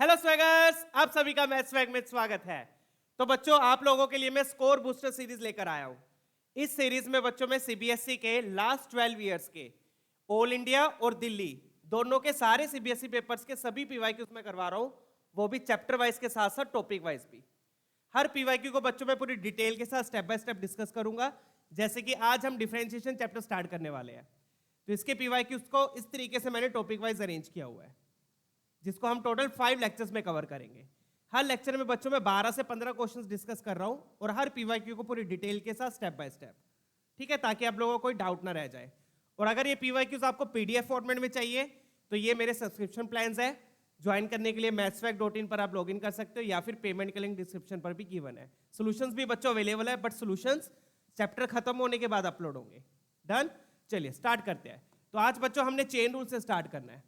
Hello स्वैगर्स, आप सभी का मैथ स्वैग में स्वागत है। तो बच्चों, आप लोगों के लिए मैं स्कोर बूस्टर सीरीज लेकर आया हूं। इस सीरीज में बच्चों में सीबीएसई के लास्ट 12 इयर्स के ऑल इंडिया और दिल्ली दोनों के सारे सीबीएसई पेपर्स के सभी पीवाईक्यूज में करवा रहा हूं, वो भी चैप्टर वाइज के साथ साथ टॉपिक वाइज भी। हर पीवाईक्यू को बच्चों में पूरी डिटेल के साथ स्टेप बाय स्टेप डिस्कस करूंगा। जैसे कि आज हम डिफरेंशिएशन चैप्टर स्टार्ट करने वाले हैं, तो इसके पीवाईक्यूज को इस तरीके से मैंने टॉपिक वाइज अरेंज किया हुआ है, जिसको हम टोटल 5 लेक्चर्स में कवर करेंगे। हर लेक्चर में बच्चों में 12 से 15 क्वेश्चंस डिस्कस कर रहा हूं और हर पीवाईक्यू को पूरी डिटेल के साथ स्टेप बाय स्टेप, ठीक है, ताकि आप लोगों को कोई डाउट ना रह जाए। और अगर ये पीवाईक्यूज आपको पीडीएफ फॉर्मेट में चाहिए तो ये मेरे सब्सक्रिप्शन प्लान्स है। ज्वाइन करने के लिए mathswag.in पर आप लॉगिन कर सकते हो, या फिर पेमेंट का लिंक डिस्क्रिप्शन पर भी गिवन है। सॉल्यूशंस भी बच्चों अवेलेबल है, बट सॉल्यूशंस चैप्टर खत्म होने के बाद अपलोड होंगे। डन, चलिए स्टार्ट करते हैं। तो आज बच्चों हमने चेन रूल से स्टार्ट करना है।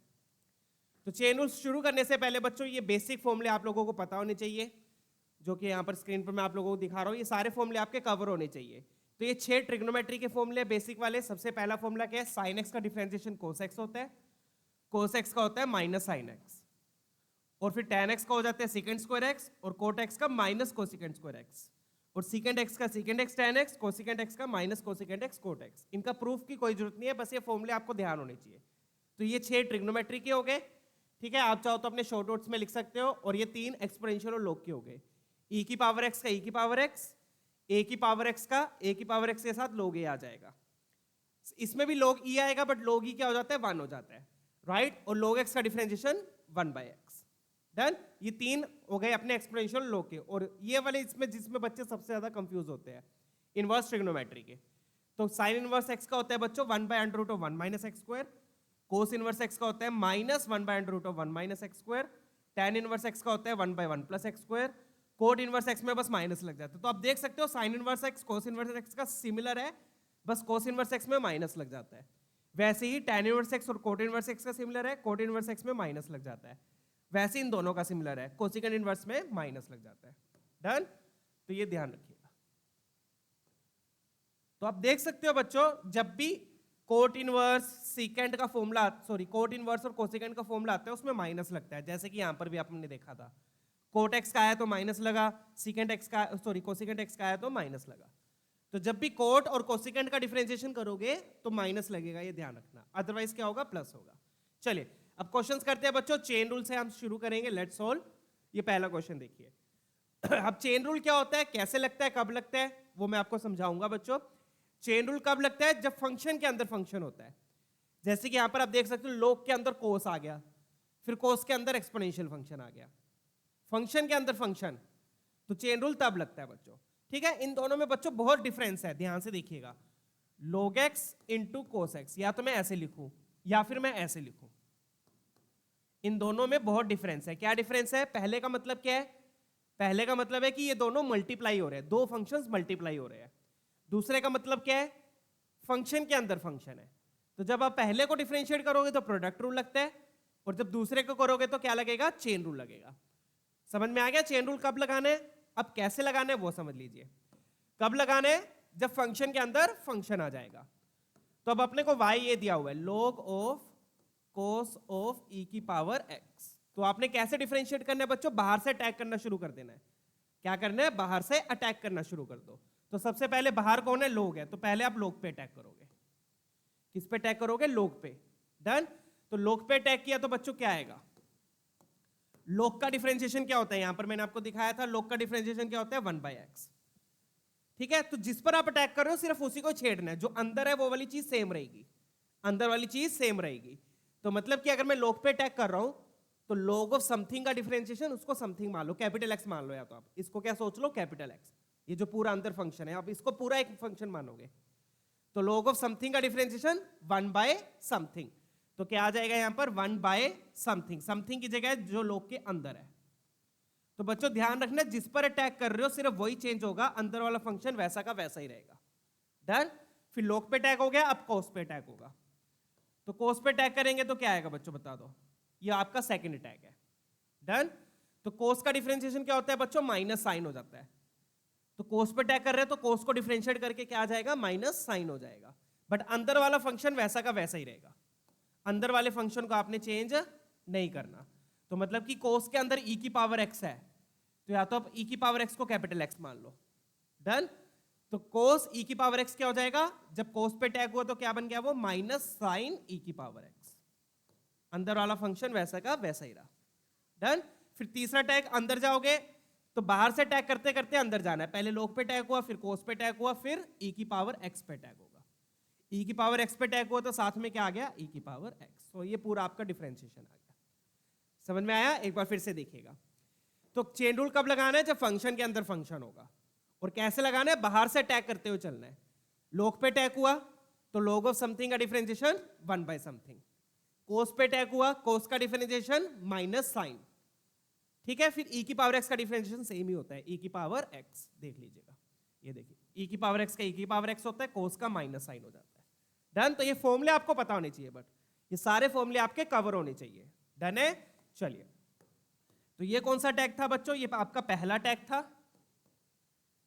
तो चेन रूल शुरू करने से पहले बच्चों ये बेसिक फॉर्मूले आप लोगों को पता होने चाहिए, जो कि यहाँ पर स्क्रीन पर मैं आप लोगों को दिखा रहा हूँ। ये सारे फॉर्मूले आपके कवर होने चाहिए। तो ये 6 ट्रिग्नोमेट्री के फॉर्मूले बेसिक वाले। सबसे पहला फॉर्मूला क्या है? साइन एक्स का डिफरेंशिएशन कोस एक्स होता है, कोस एक्स का होता है माइनस साइन एक्स, और फिर tan एक्स का हो जाता है सेकेंड स्क्वायर एक्स, और कोट एक्स का माइनस कोसिकेंड स्क्वायर एक्स, और सेकेंड एक्स का secant x tan x, cosecant x का minus cosecant x cot x. इनका प्रूफ की कोई जरूरत नहीं है, बस ये फॉर्मूले आपको ध्यान होने चाहिए। तो ये 6 ट्रिग्नोमेट्री के हो गए, ठीक है। आप चाहो तो अपने शॉर्ट नोट्स में लिख सकते हो। और ये 3 एक्सपोनेंशियल और लॉग के हो गए। e की पावर x का e की पावर x, a की पावर x का a की पावर x के साथ log a आ जाएगा। इसमें भी log e आएगा, बट log e क्या हो जाता है? 1 हो जाता है, राइट। और log x का डिफरेंशिएशन 1/x। डन, ये 3 हो गए अपने एक्सपोनेंशियल लॉग के। और ये वाले इसमें जिसमें बच्चे सबसे ज्यादा कंफ्यूज होते हैं, इनवर्स ट्रिग्नोमेट्री के। तो साइन इनवर्स x का होता है बच्चों 1/√1 minus x square, cos inverse x का होता है minus 1/√1 minus x square, tan inverse x का होता है 1/1 plus x square, cot inverse x में बस माइनस लग जाता है। तो आप देख सकते हो sine inverse x cos inverse x का सिमिलर है, बस कोस इनवर्स x में माइनस लग जाता है। वैसे ही tan इनवर्स x और कोट इनवर्स x का सिमिलर है, कोट इनवर्स x में माइनस लग जाता है। वैसे इन दोनों का सिमिलर है, कोसिकेंड इनवर्स में माइनस लग जाता है। डन, तो ये ध्यान रखिएगा। तो आप देख सकते हो बच्चों, जब भी कोट इनवर्स सीकेंड का फॉर्मूला, सॉरी कोट इनवर्स और कोसिकेंड का फॉर्मूला आता है उसमें माइनस लगता है। जैसे कि यहां पर भी आपने देखा था, कोट एक्स का आया तो माइनस लगा, सीकेंड एक्स का, सॉरी कोसिकेंड एक्स का आया तो माइनस लगा। तो जब भी कोट और कोसिकेंड का डिफरेंशिएशन करोगे तो माइनस लगेगा, ये ध्यान रखना। अदरवाइज क्या होगा? प्लस होगा। चलिए अब क्वेश्चंस करते हैं बच्चों। चेन रूल से हम शुरू करेंगे, लेट्स सॉल्व। ये पहला क्वेश्चन देखिए। अब चेन रूल क्या होता है, कैसे लगता है, कब लगता है, वो मैं आपको समझाऊंगा बच्चों। चेन रूल कब लगता है? जब फंक्शन के अंदर फंक्शन होता है। जैसे कि यहां पर आप देख सकते हो, log के अंदर कोस आ गया, फिर कोस के अंदर एक्सपोनेंशियल फंक्शन आ गया, फंक्शन के अंदर फंक्शन। तो चेन रूल तब लगता है बच्चों, ठीक है। इन दोनों में बच्चों बहुत डिफरेंस है, ध्यान से देखिएगा। log x into cos x, या तो मैं ऐसे लिखूं या फिर मैं ऐसे लिखूं, इन दोनों में बहुत डिफरेंस है। क्या डिफरेंस है? पहले का मतलब क्या है? पहले का मतलब है कि ये दोनों मल्टीप्लाई हो रहे हैं, दो फंक्शंस मल्टीप्लाई हो रहे हैं। दूसरे का मतलब क्या है? फंक्शन के अंदर फंक्शन है। तो जब आप पहले को डिफरेंशिएट करोगे तो प्रोडक्ट रूल लगता है, और जब दूसरे को करोगे तो क्या लगेगा? चेन रूल लगेगा। समझ में आ गया? चेन रूल कब लगाना है, अब कैसे लगाना है वो समझ लीजिए। कब लगाना है? जब फंक्शन के अंदर फंक्शन आ जाएगा। तो अब अपने को y ये दिया हुआ है, log of cos of e की पावर x। तो आपने कैसे डिफरेंशिएट करना है बच्चों? बाहर से अटैक करना शुरू कर देना है। क्या करना है? बाहर से अटैक करना शुरू कर दो। तो सबसे पहले बाहर कौन है? log है, तो पहले आप log पे अटैक करोगे। किस पे अटैक करोगे? log पे। डन, तो log पे अटैक किया तो बच्चों क्या आएगा? log का डिफरेंशिएशन क्या होता है? यहां पर मैंने आपको दिखाया था, log का डिफरेंशिएशन क्या होता है? 1/x, ठीक है। तो जिस पर आप अटैक कर रहे हो सिर्फ उसी को छेड़ना है, जो अंदर है वो वाली चीज सेम रहेगी, अंदर वाली चीज सेम रहेगी। तो मतलब कि अगर मैं log पे अटैक कर रहा हूं तो log ऑफ समथिंग का डिफरेंशिएशन, उसको समथिंग मान लो, कैपिटल एक्स मान लो, या तो आप इसको क्या सोच लो? Capital x. ये जो पूरा अंदर फंक्शन है, आप इसको पूरा एक फंक्शन मानोगे। तो log ऑफ समथिंग का डिफरेंशिएशन 1/समथिंग। तो क्या आ जाएगा यहां पर? 1/समथिंग। समथिंग की जगह जो log के अंदर है। तो बच्चों ध्यान रखना, जिस पर अटैक कर रहे हो सिर्फ वही चेंज होगा, अंदर वाला फंक्शन वैसा का वैसा ही रहेगा। डन, फिर log पे अटैक हो गया, अब cos पे अटैक होगा। तो cos पे अटैक करेंगे तो क्या आएगा बच्चों? बता दो। ये आपका सेकंड अटैक है। डन, तो cos का डिफरेंशिएशन क्या होता है बच्चों? माइनस साइन हो जाता है। तो cos पे अटैक कर रहे हैं तो cos को डिफरेंशिएट करके क्या आ जाएगा? माइनस साइन हो जाएगा। बट अंदर वाला फंक्शन वैसा का वैसा ही रहेगा, अंदर वाले फंक्शन को आपने चेंज नहीं करना। तो मतलब कि कोस के अंदर e की पावर x है, तो या तो आप e की पावर x को कैपिटल x मान लो। डन। तो कोस e की पावर x क्या हो जाएगा, जब कोस पे टैग हुआ तो क्या बन गया वो, माइनस साइन e की पावर x। अंदर वाला फंक्शन वैसा का वैसा ही रहा। डन। फिर तीसरा टैग, अंदर जाओगे तो बाहर से टैग करते करते अंदर जाना है। पहले log पे टैग हुआ, फिर कोस पे टैग हुआ, फिर e की पावर x पे टैग होगा। e की पावर x पे टैग हुआ तो साथ में क्या आ गया, e की पावर x। तो ये पूरा आपका डिफरेंशिएशन आ गया। समझ में आया? एक बार फिर से देखिएगा। तो चेन रूल कब लगाना है, जब फंक्शन के अंदर फंक्शन होगा। और कैसे लगाना है, बाहर से टैग करते हुए चलना है। log पे टैग हुआ तो log ऑफ समथिंग का डिफरेंशिएशन 1 बाय समथिंग। कोस पे टैग हुआ, कोस का डिफरेंशिएशन माइनस साइन। ठीक है। फिर e की पावर x का डिफरेंशिएशन सेम ही होता है, e की पावर x। देख लीजिएगा, ये देखिए e की पावर x का e की पावर x होता है, कोस का माइनस साइन हो जाता है। डन। तो ये फॉर्मूले आपको पता होने चाहिए, बट ये सारे फॉर्मूले आपके कवर होने चाहिए। डन है। चलिए, तो ये कौन सा टैग था बच्चों, ये आपका पहला टैग था,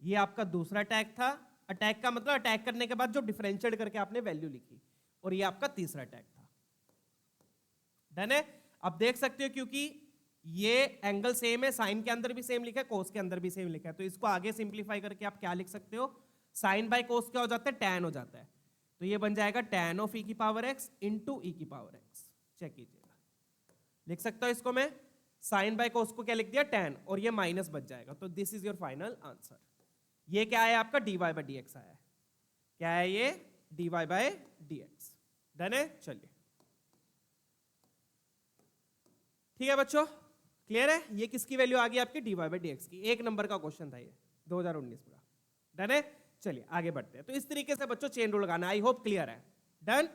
ये आपका दूसरा टैग था। अटैक का मतलब अटैक करने के बाद जो डिफरेंशिएट करके आपने वैल्यू लिखी, और ये आपका तीसरा टैग था। डन है। अब देख सकते हो क्योंकि ये एंगल सेम है, साइन के अंदर भी सेम लिखा है, कोस के अंदर भी सेम लिखा है, तो इसको आगे सिंप्लीफाई करके आप क्या लिख सकते हो, साइन बाय कोस क्या हो जाता है, टैन हो जाता है। तो ये बन जाएगा टैन ऑफ e की पावर x इंटू e की पावर x। चेक कीजिएगा, लिख सकता हूं इसको मैं, साइन बाय कोस को क्या लिख दिया, टैन, और ये माइनस बच जाएगा। तो this is your final answer. ये क्या है आपका, dy बाय dx आया है। क्या है ये, dy बाय dx। डन है। चलिए ठीक है बच्चों, क्लियर है? ये किसकी वैल्यू आ गई आपकी, dy बाय dx की। 1 नंबर का क्वेश्चन था ये 2019 का। डन है। चलिए आगे बढ़ते हैं। तो इस तरीके से बच्चों चेन रूल लगाना, आई होप क्लियर है। डन।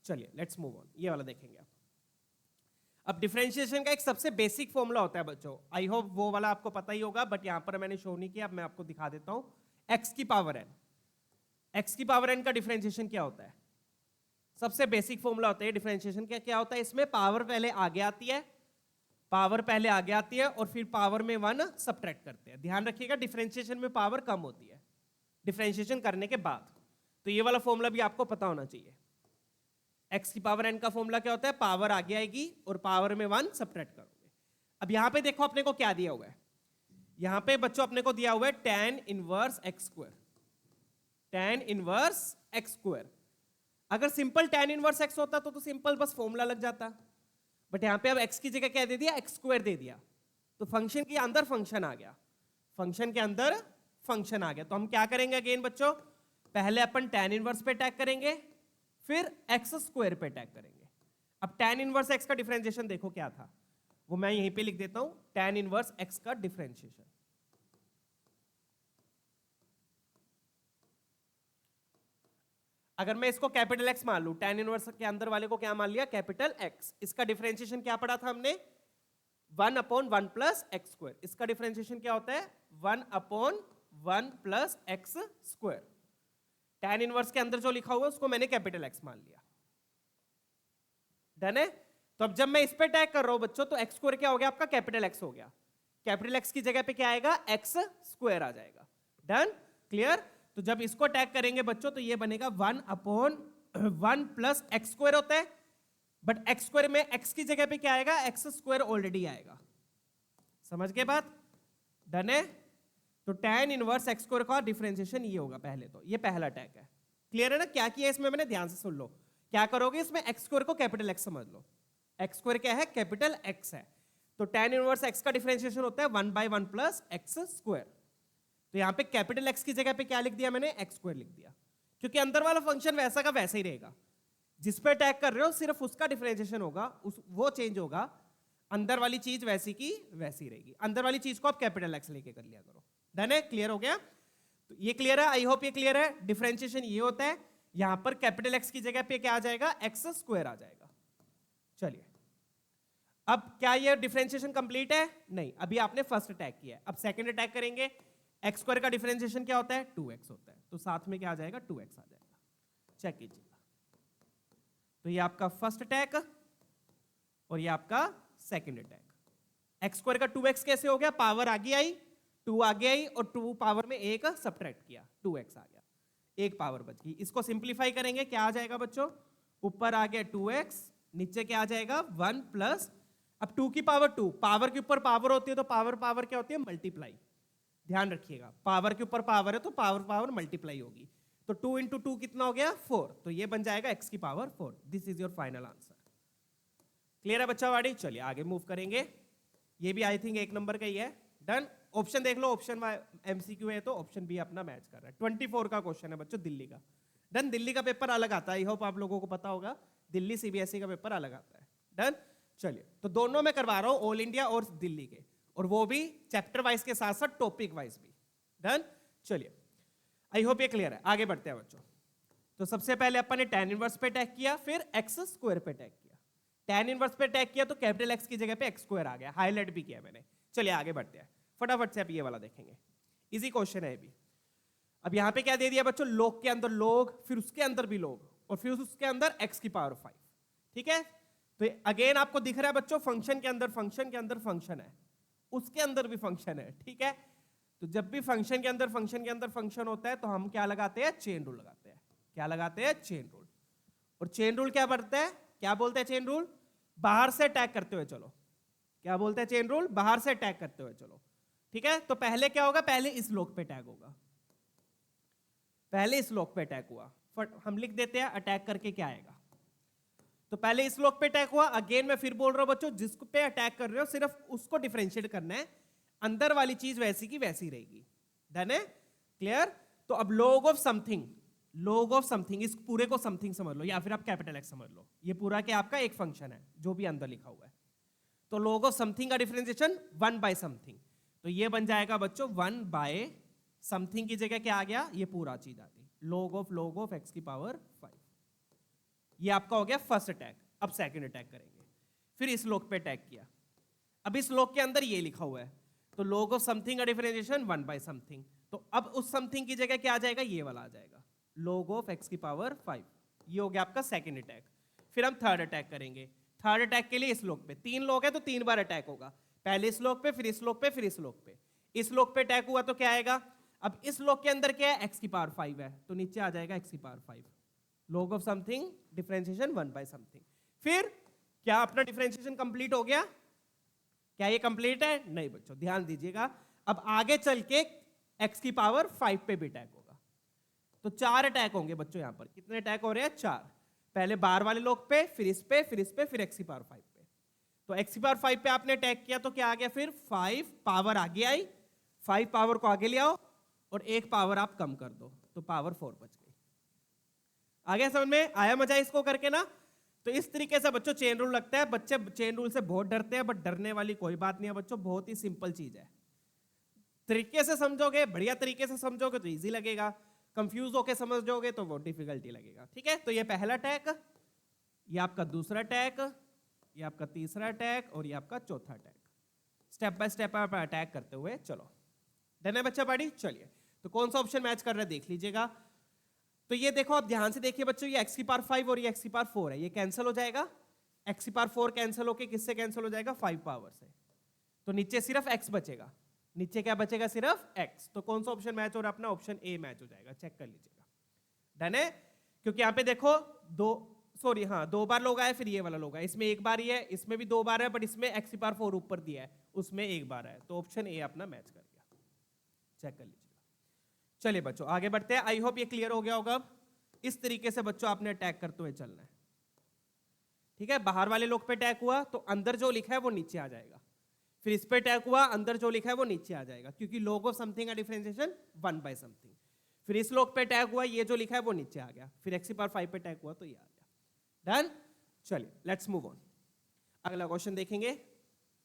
चलिए लेट्स मूव ऑन, ये वाला देखेंगे आप। अब डिफरेंशिएशन का एक सबसे बेसिक फॉर्मूला होता है बच्चों, आई होप वो वाला आपको पता ही होगा, बट यहां पर मैंने शो नहीं किया, अब मैं आपको दिखा देता हूं। x की पावर n, x की पावर n का डिफरेंशिएशन क्या होता है, सबसे बेसिक फॉर्मूला होता है डिफरेंशिएशन का। क्या होता है इसमें, पावर पहले आगे आती है, पावर पहले आगे आती है, और फिर पावर में 1 सब्ट्रैक्ट करते हैं। ध्यान रखिएगा डिफरेंशिएशन में पावर कम होती है डिफरेंशिएशन करने के बाद। तो ये वाला फॉर्मूला भी आपको पता होना चाहिए। x की पावर n का फॉर्मूला क्या होता है, पावर आगे आएगी और पावर में 1 सब्ट्रैक्ट करोगे। अब यहां पे देखो अपने को क्या दिया हुआ है, यहां पे बच्चों अपने को दिया हुआ है tan inverse x square, tan inverse x square. अगर सिंपल tan इनवर्स x होता तो सिंपल बस फॉर्मूला लग जाता, बट यहां पे अब x की जगह क्या दे दिया, x स्क्वायर दे दिया। तो फंक्शन के अंदर फंक्शन आ गया, फंक्शन के अंदर फंक्शन आ गया। तो हम क्या करेंगे अगेन बच्चों, पहले अपन tan इनवर्स पे अटैक करेंगे, फिर x स्क्वायर पे अटैक करेंगे। अब tan इनवर्स x का डिफरेंशिएशन देखो क्या था, वो मैं यहीं पे लिख देता हूं, tan इनवर्स x का डिफरेंशिएशन। अगर मैं इसको कैपिटल X मान लूं, tan इनवर्स के अंदर वाले को क्या मान लिया, कैपिटल X। इसका डिफरेंशिएशन क्या पढ़ा था हमने, 1/1 प्लस एक्स स्क्वायर। इसका डिफरेंशिएशन क्या होता है, 1/1 plus x square. tan inverse के अंदर जो लिखा हुआ है उसको मैंने कैपिटल X मान लिया। डन है। तो अब जब मैं इस पे टैग कर रहा हूं बच्चों, तो एक्स स्क्वायर क्या हो गया आपका, कैपिटल X हो गया। कैपिटल X की जगह पे क्या आएगा, एक्स स्क्वायर आ जाएगा। Done, clear. तो जब इसको टैग करेंगे बच्चों तो ये बनेगा 1/1 प्लस एक्स स्क्वायर होता है, बट एक्स स्क्वायर में एक्स की जगह पे क्या आएगा, एक्स स्क्वायर ऑलरेडी आएगा। समझ के बात? डन है। तो tan इनवर्स एक्स स्क्वायर का डिफरेंशिएशन ये होगा पहले, तो ये पहला टैग है। क्लियर है ना? क्या किया इसमें मैंने, ध्यान से सुन लो। क्या करोगे इसमें, एक्स स्क्वायर को कैपिटल X समझ लो। एक्स स्क्वायर क्या है, कैपिटल X है। तो tan इनवर्स x का डिफरेंशिएशन होता है 1/1 प्लस एक्स स्क्वायर। तो यहां पे कैपिटल X की जगह पे क्या लिख दिया मैंने, एक्स स्क्वायर लिख दिया, क्योंकि अंदर वाला फंक्शन वैसा का वैसा ही रहेगा। जिस पे अटैक कर रहे हो सिर्फ उसका डिफरेंशिएशन होगा, वो चेंज होगा, अंदर वाली चीज वैसी की वैसी रहेगी। अंदर वाली चीज को आप कैपिटल X लेके कर लिया करो। डन है, क्लियर हो गया? तो ये क्लियर है, आई होप ये क्लियर है। डिफरेंशिएशन ये होता है, यहां पर कैपिटल X की जगह पे क्या आ जाएगा, एक्स स्क्वायर आ जाएगा। चलिए, अब क्या ये डिफरेंशिएशन कंप्लीट है? नहीं, अभी आपने फर्स्ट अटैक किया है। अब सेकंड अटैक करेंगे। एक्स स्क्वायर का डिफरेंशिएशन क्या होता है, 2x होता है, तो साथ में क्या आ जाएगा, 2x आ जाएगा। चेक कीजिएगा। तो ये आपका फर्स्ट अटैक और ये आपका सेकंड अटैक। एक्स स्क्वायर का 2x कैसे हो गया, पावर आगे आई, 2 आगे आई, और 2 पावर में एक सब्ट्रैक्ट किया, 2x आ गया, एक पावर बच गई। इसको सिंप्लीफाई करेंगे, क्या आ जाएगा बच्चों, ऊपर आ गया 2x, नीचे क्या आ जाएगा, 1 प्लस। अब 2 की पावर 2, पावर के ऊपर पावर होती है तो पावर पावर क्या होती है, मल्टीप्लाई। ध्यान रखिएगा, पावर के ऊपर पावर है तो पावर पावर मल्टीप्लाई होगी। तो 2 इंटू 2 कितना हो गया, 4। तो ये बन जाएगा x की power 4। This is your final answer. Clear है बच्चा वाड़ी? चलिए आगे मूव करेंगे। ये भी आई थिंक 1 नंबर का ही है। डन। ऑप्शन देख लो, ऑप्शन एमसीक्यू है तो ऑप्शन बी अपना मैच कर रहा है। 24 का क्वेश्चन है बच्चों, दिल्ली का। डन। दिल्ली का पेपर अलग आता है, आई होप आप लोगों को पता होगा, दिल्ली सीबीएसई का पेपर अलग आता है। डन। चलिए, तो दोनों में करवा रहा हूं, ऑल इंडिया और दिल्ली के, और वो भी चैप्टर वाइज के साथ साथ टॉपिक वाइज भी। डन। चलिए, आई होप ये क्लियर है। आगे बढ़ते हैं बच्चों। तो सबसे पहले अपन ने tan इनवर्स पे अटैक किया, फिर x स्क्वायर पे अटैक किया। tan इनवर्स पे अटैक किया तो कैपिटल X की जगह पे x स्क्वायर आ गया, हाईलाइट भी किया मैंने। चलिए आगे बढ़ते हैं, फटाफट से आप ये वाला देखेंगे, इजी क्वेश्चन है भी। अब यहां पे क्या दे दिया बच्चों, log के अंदर log, फिर उसके अंदर भी log, और फिर उसके अंदर x की पावर 5। ठीक है, तो अगेन आपको दिख रहा है बच्चों, फंक्शन के अंदर फंक्शन के अंदर फंक्शन है, उसके अंदर भी फंक्शन है। ठीक है, तो जब भी फंक्शन के अंदर फंक्शन होता है तो हम क्या लगाते हैं, चेन रूल लगाते हैं। क्या लगाते हैं, चेन रूल। और चेन रूल क्या बढ़ता है, क्या बोलते हैं चेन रूल, बाहर से अटैक करते हुए चलो। क्या बोलते हैं चेन रूल, बाहर से अटैक करते हुए चलो। ठीक है, तो पहले क्या होगा, पहले इस लोक पे अटैक होगा, पहले इस लोक पे अटैक हुआ, हम लिख देते हैं अटैक करके क्या आएगा। तो पहले इस लोक पे अटैक हुआ, अगेन मैं फिर बोल रहा हूं बच्चों, जिस पे अटैक कर रहे हो सिर्फ उसको डिफरेंशिएट करना है, अंदर वाली चीज वैसी की वैसी रहेगी। डन है? क्लियर? तो अब log of something, log of something, इस पूरे को समथिंग समझ लो, या फिर आप कैपिटल X समझ लो, ये पूरा क्या आपका एक फंक्शन है जो भी अंदर लिखा हुआ है। तो log ऑफ समथिंग का डिफरेंशिएशन 1 बाय समथिंग, तो ये बन जाएगा बच्चों 1 बाय समथिंग की जगह क्या आ गया, ये पूरा चीज आ गई, log ऑफ x की पावर 5। ये आपका हो गया फर्स्ट अटैक। अब सेकंड अटैक करेंगे, फिर इस लोक पे अटैक किया, अब इस लोक के अंदर ये लिखा हुआ है, तो log ऑफ समथिंग का डिफरेंशिएशन 1 बाय समथिंग, तो अब उस समथिंग की जगह क्या आ जाएगा, ये वाला आ जाएगा, log ऑफ x की पावर 5। ये हो गया आपका सेकंड अटैक। फिर हम थर्ड अटैक करेंगे। थर्ड अटैक के लिए इस लोक पे 3 लोग है तो 3 बार अटैक होगा, पहले इस लोक पे, फिर इस लोक पे, फिर इस लोक पे। इस लोक पे अटैक हुआ तो क्या आएगा, अब इस लोक के अंदर क्या है, x की पावर 5 है, तो नीचे आ जाएगा x की power 5, log of something differentiation 1 by something. फिर क्या अपना डिफरेंशिएशन कंप्लीट हो गया, क्या ये कंप्लीट है, नहीं बच्चों ध्यान दीजिएगा, अब आगे चल के x की पावर 5 पे भी अटैक होगा। तो 4 अटैक होंगे बच्चों, यहां पर कितने अटैक हो रहे हैं, 4। पहले बाहर वाले लोग पे, फिर इस पे, फिर इस पे, फिर x की पावर 5 पे। तो x की पावर 5 पे आपने अटैक किया तो क्या आ गया, फिर 5 पावर आगे आई, 5 पावर को आगे ले आओ और एक पावर आप कम कर दो, तो पावर 4 बच गई। आगे समझ में आया मजा इसको करके ना? तो इस तरीके से बच्चों चेन रूल लगता है। बच्चे चेन रूल से बहुत डरते हैं, बट डरने वाली कोई बात नहीं है बच्चों, बहुत ही सिंपल चीज है। तरीके से समझोगे, बढ़िया तरीके से समझोगे तो इजी लगेगा, कंफ्यूज होके समझोगे तो वो डिफिकल्टी लगेगा। ठीक है, तो ये पहला अटैक, ये आपका दूसरा अटैक, ये आपका तीसरा अटैक, और ये आपका चौथा अटैक। स्टेप बाय स्टेप आप अटैक करते हुए चलो। डन है बच्चा पार्टी? चलिए, तो कौन सा ऑप्शन मैच कर रहा है देख लीजिएगा। तो ये देखो, आप ध्यान से देखिए बच्चों, ये x की पावर 5 और ये x की पावर 4 है, ये कैंसिल हो जाएगा, x की पावर 4 कैंसिल होके किससे कैंसिल हो जाएगा, 5 पावर से। तो नीचे सिर्फ x बचेगा, नीचे क्या बचेगा, सिर्फ x। तो कौन सा ऑप्शन मैच हो रहा है अपना, ऑप्शन ए मैच हो जाएगा, चेक कर लीजिएगा। डन है? क्योंकि यहाँ पे देखो दो बार लोग आए, फिर ये वाला लोग आए, इसमें एक बार ही है, इसमें भी 2 बार है, बट इसमें x की पावर 4 ऊपर दिया है, उसमें एक बार है, तो ऑप्शन ए अपना मैच कर गया। चेक कर लीजिए। चलिए बच्चों आगे बढ़ते हैं। आई होप ये क्लियर हो गया होगा। अब इस तरीके से बच्चों आपने अटैक करते हुए चलना है। ठीक है, बाहर वाले लोग पे अटैक हुआ तो अंदर जो लिखा है वो नीचे आ जाएगा, फिर इस पे अटैक हुआ, अंदर जो लिखा है वो नीचे आ जाएगा, क्योंकि log ऑफ समथिंग का डिफरेंशिएशन 1 बाय समथिंग। फिर इस लोग पे अटैक हुआ, ये जो लिखा है वो नीचे आ गया, फिर x की पावर 5 पे अटैक हुआ तो ये आ गया। डन? चलिए लेट्स मूव ऑन, अगला क्वेश्चन देखेंगे,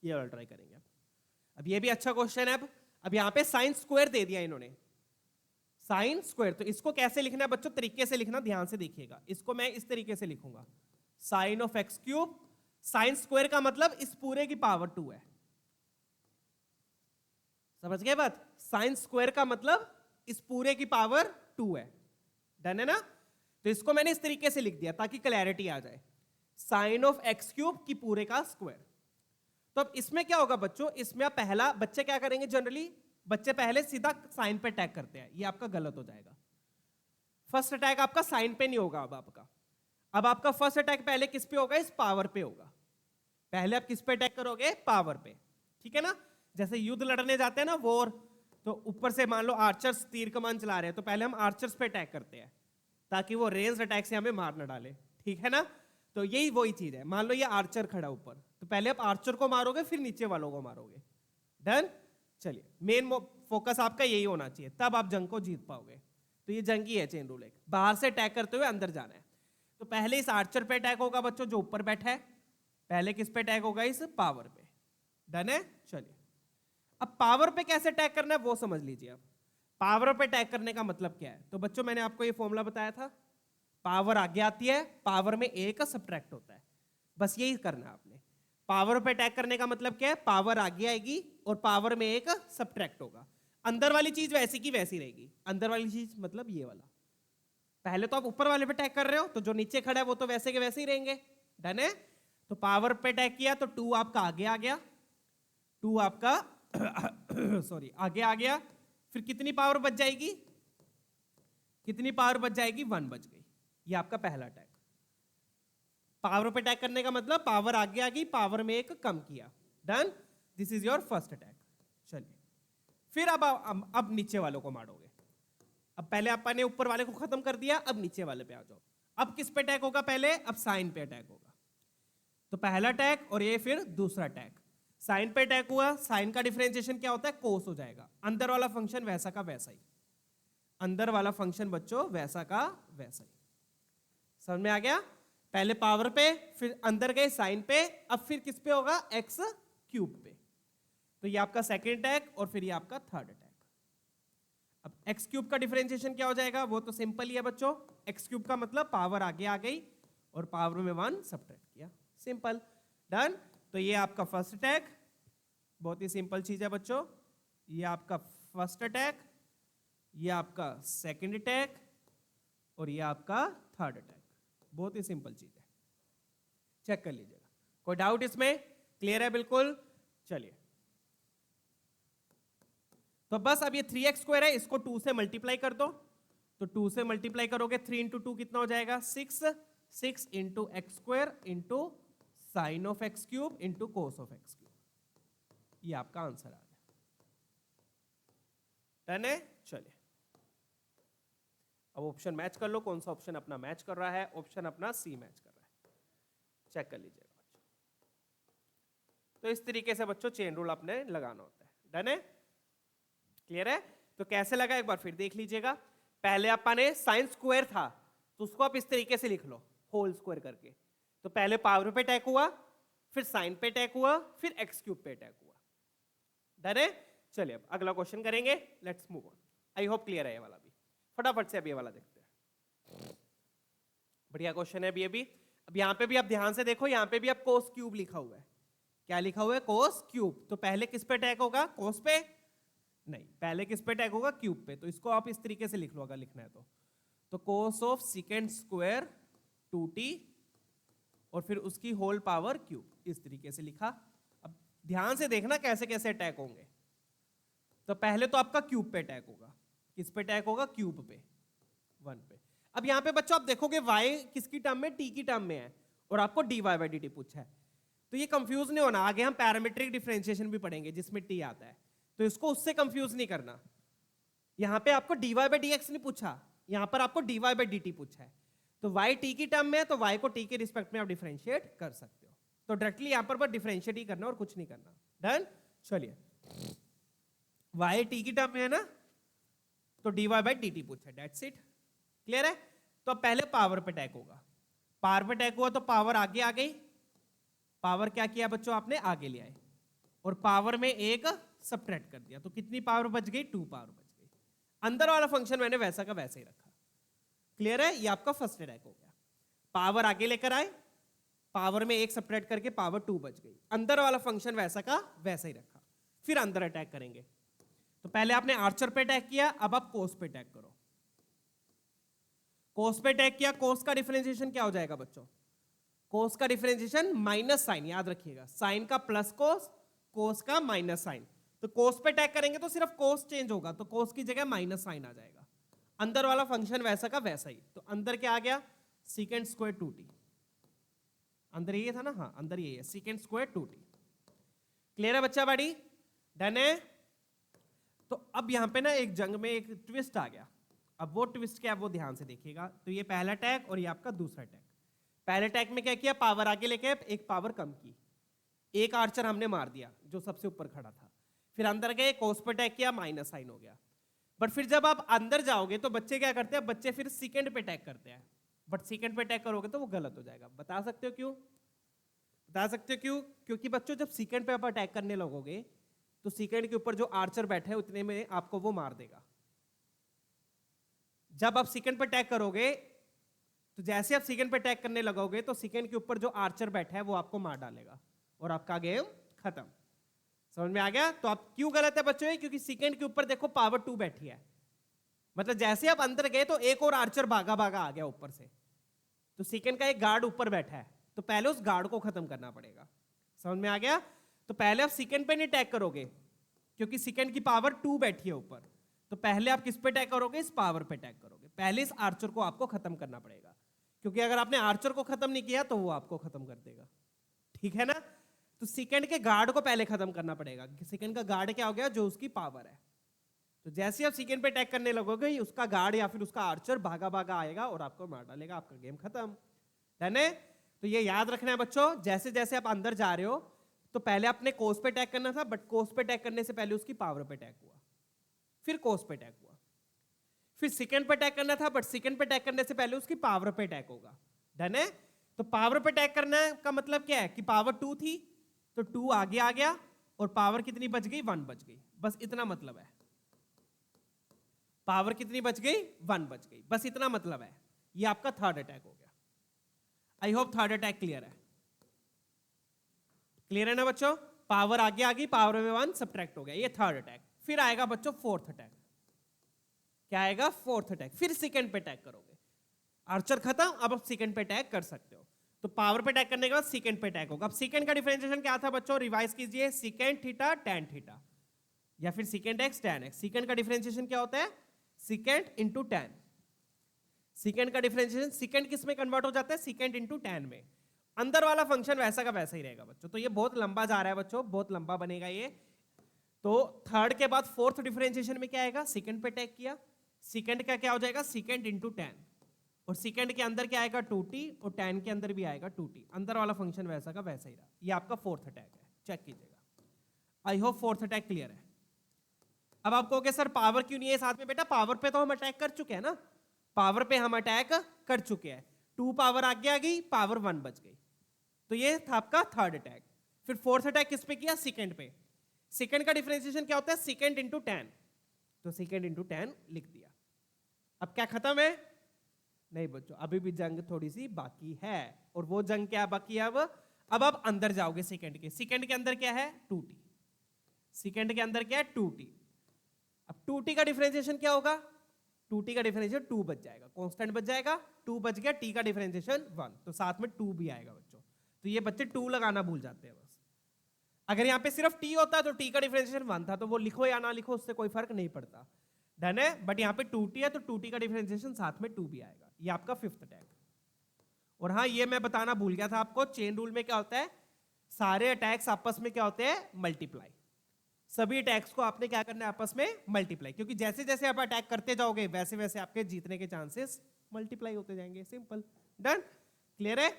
ये वाला ट्राई करेंगे। अब ये भी अच्छा क्वेश्चन है। अब यहाँ पे साइन स्क्वायर दे दिया इन्होंने, साइन स्क्वायर, तो इसको कैसे लिखना है बच्चों, तरीके से लिखना, ध्यान से देखिएगा। इसको मैं इस तरीके से लिखूंगा, sine of x cube, sine square का मतलब इस पूरे की पावर 2 है। समझ गए बात? साइन स्क्वायर का मतलब इस पूरे की पावर 2 है। डन है ना? तो इसको मैंने इस तरीके से लिख दिया ताकि क्लैरिटी आ जाए, साइन ऑफ एक्स क्यूब की पूरे का स्क्वायर। तो अब इसमें क्या होगा बच्चों, इसमें आप पहला बच्चे क्या करेंगे, जनरली बच्चे पहले सीधा साइन पे अटैक करते हैं, ये आपका गलत हो जाएगा। फर्स्ट अटैक आपका साइन पे नहीं होगा, अब आपका फर्स्ट अटैक पहले किस पे होगा, इस पावर पे होगा। पहले आप किस पे अटैक करोगे? पावर पे, ठीक है ना। जैसे युद्ध लड़ने जाते हैं ना, वॉर, तो ऊपर से मान लो आर्चर्स तीर कमान चला रहे हैं, तो पहले हम आर्चर्स पे अटैक करते हैं ताकि वो रेंज अटैक से हमें मार ना डाले, ठीक है ना। तो यही वही चीज है, मान लो ये आर्चर खड़ा ऊपर, तो पहले आप आर्चर को मारोगे फिर नीचे वालों को मारोगे। डन। चलिए, मेन फोकस आपका यही होना चाहिए, तब आप जंग को जीत पाओगे। तो ये जंग ही है चेन रूल एक, बाहर से अटैक करते हुए अंदर जाना है। तो पहले इस आर्चर पे अटैक होगा बच्चों जो ऊपर बैठा है, पहले किस पे अटैक होगा? इस पावर पे। डन है। चलिए, अब पावर पे कैसे अटैक करना है वो समझ लीजिए। अब पावर पे अटैक करने का मतलब क्या है? तो बच्चों मैंने आपको ये फॉर्मूला बताया था, पावर आगे आती है, पावर में एक सब्ट्रैक्ट होता है, बस यही करना है आपने। पावर पे अटैक करने का मतलब क्या है? पावर आगे आएगी और पावर में एक सब्ट्रैक्ट होगा। अंदर वाली चीज वैसी की वैसी रहेगी। अंदर वाली चीज मतलब ये वाला, पहले तो आप ऊपर वाले पे अटैक कर रहे हो, तो जो नीचे खड़ा है वो तो वैसे के वैसे ही रहेंगे। डन है। तो पावर पे अटैक किया तो 2 आपका आगे आ गया, 2 आपका सॉरी आगे आ गया। फिर कितनी पावर बच जाएगी? कितनी पावर बच जाएगी? 1 बच गई। ये आपका पहला अटैक। पावर पे अटैक करने का मतलब पावर आगे आ गई, पावर में एक कम किया। Done. This is your first attack. चलिए, फिर अब नीचे वालों को मारोगे। अब पहले आपने ऊपर वाले को खत्म कर दिया, अब नीचे वाले पे आ जाओ। अब किस पे अटैक होगा? पहले अब साइन पे अटैक होगा। तो पहला अटैक और ये फिर दूसरा अटैक। साइन पे अटैक हुआ, साइन का डिफरेंशिएशन क्या होता है? कोस हो जाएगा। अंदर वाला फंक्शन वैसा का वैसा ही, अंदर वाला फंक्शन बच्चों वैसा का वैसा ही। समझ में आ गया? पहले पावर पे, फिर अंदर गए साइन पे, अब फिर किस पे होगा? एक्स क्यूब पे। तो ये आपका सेकेंड अटैक और फिर ये आपका थर्ड अटैक। अब एक्स क्यूब का डिफरेंशिएशन क्या हो जाएगा? वो तो सिंपल ही है बच्चों, एक्स क्यूब का मतलब पावर आगे आ गई और पावर में 1 सब्ट्रैक्ट किया, सिंपल। डन। तो ये आपका फर्स्ट अटैक, बहुत ही सिंपल चीज है बच्चों। ये आपका फर्स्ट अटैक, ये आपका सेकंड अटैक और ये आपका थर्ड अटैक। बहुत ही सिंपल चीज है, चेक कर लीजिएगा। कोई डाउट इसमें? क्लियर है बिल्कुल? चलिए, तो बस अब ये 3x² है, इसको 2 से मल्टीप्लाई कर दो। तो 2 से मल्टीप्लाई करोगे, 3 इंटू 2 कितना हो जाएगा? 6। 6 into x² into sine of x cube into cos of x cube. ये आपका आंसर आ गया। डन है। चलिए, अब ऑप्शन मैच कर लो, कौन सा ऑप्शन अपना मैच कर रहा है? ऑप्शन अपना सी मैच कर रहा है, चेक कर लीजिएगा बच्चों। तो इस तरीके से बच्चों चेन रूल आपने लगाना होता है। डन है। क्लियर है? तो कैसे लगा एक बार फिर देख लीजिएगा। पहले आपने साइन स्क्वायर था, तो उसको आप इस तरीके से लिख लो, होल स्क्वायर करके। तो पहले पावर पे अटैक हुआ, फिर साइन पे अटैक हुआ, फिर एक्स क्यूब पे अटैक हुआ। डन है। चलिए, अब अगला क्वेश्चन करेंगे, let's move on. I hope clear है ये वाला भी। फटाफट से अब ये वाला देखते हैं। बढ़िया क्वेश्चन है अभी। अब यहाँ पे भी आप ध्यान से देखो, यहाँ पे भी आप कोस क्यूब लिखा हुआ है। क्या लिखा हुआ है? Cos cube. तो पहले किस पे अटैक होगा? कोस पे नहीं, पहले किस पे अटैक होगा? क्यूब पे। तो इसको आप इस तरीके से लिख लो अगर लिखना है तो cos of second square 2t और फिर उसकी होल पावर क्यूब, इस तरीके से लिखा। अब ध्यान से देखना कैसे कैसे अटैक होंगे। तो पहले तो आपका क्यूब पे अटैक होगा। किस पे अटैक होगा? क्यूब पे, 1 पे। अब यहां पे बच्चों आप देखोगे y किसकी टर्म में? t की टर्म में है, और आपको dy/dt पूछा है। तो ये कंफ्यूज नहीं होना, आगे हम पैरामीट्रिक डिफरेंशिएशन भी पढ़ेंगे जिसमें t आता है, तो इसको उससे कंफ्यूज नहीं करना। यहां पे आपको dy/dx नहीं पूछा, यहां पर आपको dy/dt पूछा है। तो y t की टर्म में है, तो y को t के रिस्पेक्ट में आप डिफरेंशिएट कर सकते हो। तो डायरेक्टली यहां पर बस डिफरेंशिएट ही करना और कुछ नहीं करना। डन। चलिए, y t की टर्म में है ना, तो dy/dt पूछा है, दैट्स इट। क्लियर है? तो पहले पावर पे अटैक होगा। पावर पे अटैक हुआ तो पावर आगे आ गई, पावर क्या किया बच्चों? आपने आगे ले आए और पावर में एक सब्ट्रैक्ट कर दिया। तो कितनी पावर बच गई? 2 पावर बच गई। अंदर वाला फंक्शन मैंने वैसा का वैसे ही रखा। क्लियर है? ये आपका फर्स्ट अटैक हो गया। पावर आगे लेकर आए, पावर में एक सब्ट्रैक्ट करके पावर 2 बच गई। अंदर वाला फंक्शन वैसा का वैसा ही रखा। फिर अंदर अटैक करेंगे। तो पहले आपने आर्चर पे अटैक किया, अब आप कोस पे अटैक करो। कोस पे अटैक किया, कोस का डिफरेंशिएशन क्या हो जाएगा बच्चों? कोस का डिफरेंशिएशन माइनस साइन, याद रखिएगा, साइन का प्लस कोस, कोस का माइनस साइन। तो कोस पे अटैक करेंगे तो सिर्फ कोस चेंज होगा, तो कोस की जगह माइनस साइन आ जाएगा। अंदर वाला फंक्शन वैसा का वैसा ही। तो अंदर क्या आ गया? Second square 2t। अंदर ये था ना, हाँ अंदर ये है सीकेंट स्क्वायर 2t। क्लियर है बच्चा बाड़ी? डन है। तो अब यहाँ पे ना एक जंग में एक ट्विस्ट आ गया। अब वो ट्विस्ट क्या है वो ध्यान से देखिएगा। तो ये पहला टैग और ये आपका दूसरा टैग। पहले टैग में क्या किया, पावर आगे लेके एक पावर कम की, एक आर्चर हमने मार दिया जो सबसे ऊपर खड़ा था। फिर अंदर गए, कोस पे टैग किया, माइनस साइन हो गया। बट फिर जब आप अंदर जाओगे तो बच्चे क्या करते हैं, बच्चे फिर सेकंड पे टैग करते हैं। बट सेकंड पे टैग करोगे तो वो गलत हो जाएगा। बता सकते हो क्यों? बता सकते हो क्यों? क्योंकि बच्चों जब सेकंड पे आप अटैक करने लगोगे तो सेकंड के ऊपर जो आर्चर बैठा है उतने में आपको वो मार देगा। जब आप सेकंड पे अटैक करोगे तो जैसे आप सेकंड पे अटैक करने लगोगे तो सेकंड के ऊपर जो आर्चर बैठा है वो आपको मार डालेगा और आपका गेम खत्म। समझ में आ गया? तो आप क्यों गलत है बच्चों? क्योंकि सेकंड के ऊपर देखो पावर 2 बैठी है। मतलब जैसे आप अंदर गए तो एक और आर्चर भागा भागा आ गया ऊपर से। तो सेकंड का एक गार्ड ऊपर बैठा है तो पहले उस गार्ड को खत्म करना पड़ेगा। समझ में आ गया? तो पहले आप सेकंड पे नहीं अटैक करोगे क्योंकि सेकंड की पावर 2 बैठी है ऊपर। तो पहले आप किस पे अटैक करोगे? इस पावर पे अटैक करोगे। पहले इस आर्चर को आपको खत्म करना पड़ेगा, क्योंकि अगर आपने आर्चर को खत्म नहीं किया तो वो आपको खत्म कर देगा। ठीक है ना? तो सेकंड के गार्ड को पहले खत्म करना पड़ेगा। सेकंड का गार्ड क्या हो गया? जो उसकी पावर है। तो जैसे आप सेकंड पे अटैक करने लगोगे उसका गार्ड या फिर उसका आर्चर भागा भागा आएगा और आपको मार डालेगा, आपका गेम खत्म। डन है? तो ये याद रखना है बच्चों, जैसे जैसे आप अंदर जा रहे हो तो पहले आपने कोस पे अटैक करना था, बट कोस पे अटैक करने से पहले उसकी पावर पे अटैक हुआ, फिर कोस पे अटैक हुआ। फिर सेकंड पे अटैक करना था, बट सेकंड पे अटैक करने से पहले उसकी पावर पे अटैक होगा। डन है? तो पावर पे अटैक करना का मतलब क्या है कि पावर 2 थी तो 2 आगे आ गया और पावर कितनी बच गई? 1 बच गई। बस इतना मतलब है। पावर कितनी बच गई? 1 बच गई। बस इतना मतलब है। ये आपका थर्ड अटैक हो गया। I hope third attack clear है। क्लियर है ना बच्चों? पावर आगे आ गई, पावर में 1 सब्ट्रैक्ट हो गया, ये थर्ड अटैक। फिर आएगा बच्चों फोर्थ अटैक। क्या आएगा? Fourth attack. फिर सेकंड पे अटैक करोगे, आर्चर खत्म, अब आप सेकंड पे अटैक कर सकते हो। तो पावर पे अटैक करने के बाद सेकंड पे अटैक होगा। अब सेकंड का डिफरेंशिएशन क्या था बच्चों? रिवाइज कीजिए, सेकंड थीटा टैन थीटा या फिर second x tan x. Second का डिफरेंशिएशन क्या होता है? Second into tan. सेकंड का डिफरेंशिएशन सेकंड किस में कन्वर्ट हो जाता है? सेकंड इंटू टैन में। अंदर वाला फंक्शन वैसा का वैसा ही रहेगा बच्चों। तो ये बहुत लंबा जा रहा है बच्चों, बहुत लंबा बनेगा ये। तो थर्ड के बाद फोर्थ डिफरेंशिएशन में क्या आएगा? सेकंड पे अटैक किया, सेकंड का क्या हो जाएगा? सेकंड इंटू टैन, और सेकंड के अंदर क्या आएगा? 2t, और टैन के अंदर भी आएगा 2t। अंदर वाला फंक्शन वैसा का वैसा ही रहा। ये आपका फोर्थ अटैक है, चेक कीजिएगा। I hope fourth attack clear है। अब आप कहोगे सर पावर क्यों नहीं है साथ में? बेटा पावर पे तो हम अटैक कर चुके हैं ना, पावर पे हम अटैक कर चुके हैं। 2 पावर आगे आ गई, पावर 1 बच गई। तो ये था आपका थर्ड अटैक। फिर फोर्थ अटैक किस पे किया? सेकंड पे। सेकंड का डिफरेंशिएशन क्या होता है? Second into tan. तो सेकंड इंटू टैन लिख दिया। अब क्या खत्म है? नहीं बच्चों, अभी भी जंग थोड़ी सी बाकी है। और वो जंग क्या बाकी है? अब आप अंदर जाओगे सेकंड के। सेकंड के अंदर क्या है? 2t। सेकंड के अंदर क्या है? 2t। अब 2t का डिफरेंशिएशन क्या होगा? 2t का डिफरेंशिएशन 2 बच जाएगा, कांस्टेंट बच जाएगा, 2 बच गया, t का डिफरेंशिएशन 1, तो साथ में 2 भी आएगा बच्चों। तो ये बच्चे 2 लगाना भूल जाते हैं बस। अगर यहाँ पे सिर्फ t होता तो t का डिफरेंशिएशन 1 था, तो वो लिखो या ना लिखो उससे कोई फर्क नहीं पड़ता। डन है? बट यहाँ पे 2t है तो 2t का डिफरेंशिएशन साथ में 2 भी आएगा। ये आपका फिफ्थ अटैक। और हाँ, ये मैं बताना भूल गया था आपको, चेन रूल में क्या होता है? सारे अटैक्स आपस में क्या होते हैं? मल्टीप्लाई। सभी अटैक्स को आपने क्या करना है? आपस में मल्टीप्लाई, क्योंकि जैसे जैसे आप अटैक करते जाओगे वैसे वैसे आपके जीतने के चांसेस मल्टीप्लाई होते जाएंगे। सिंपल। डन? क्लियर है?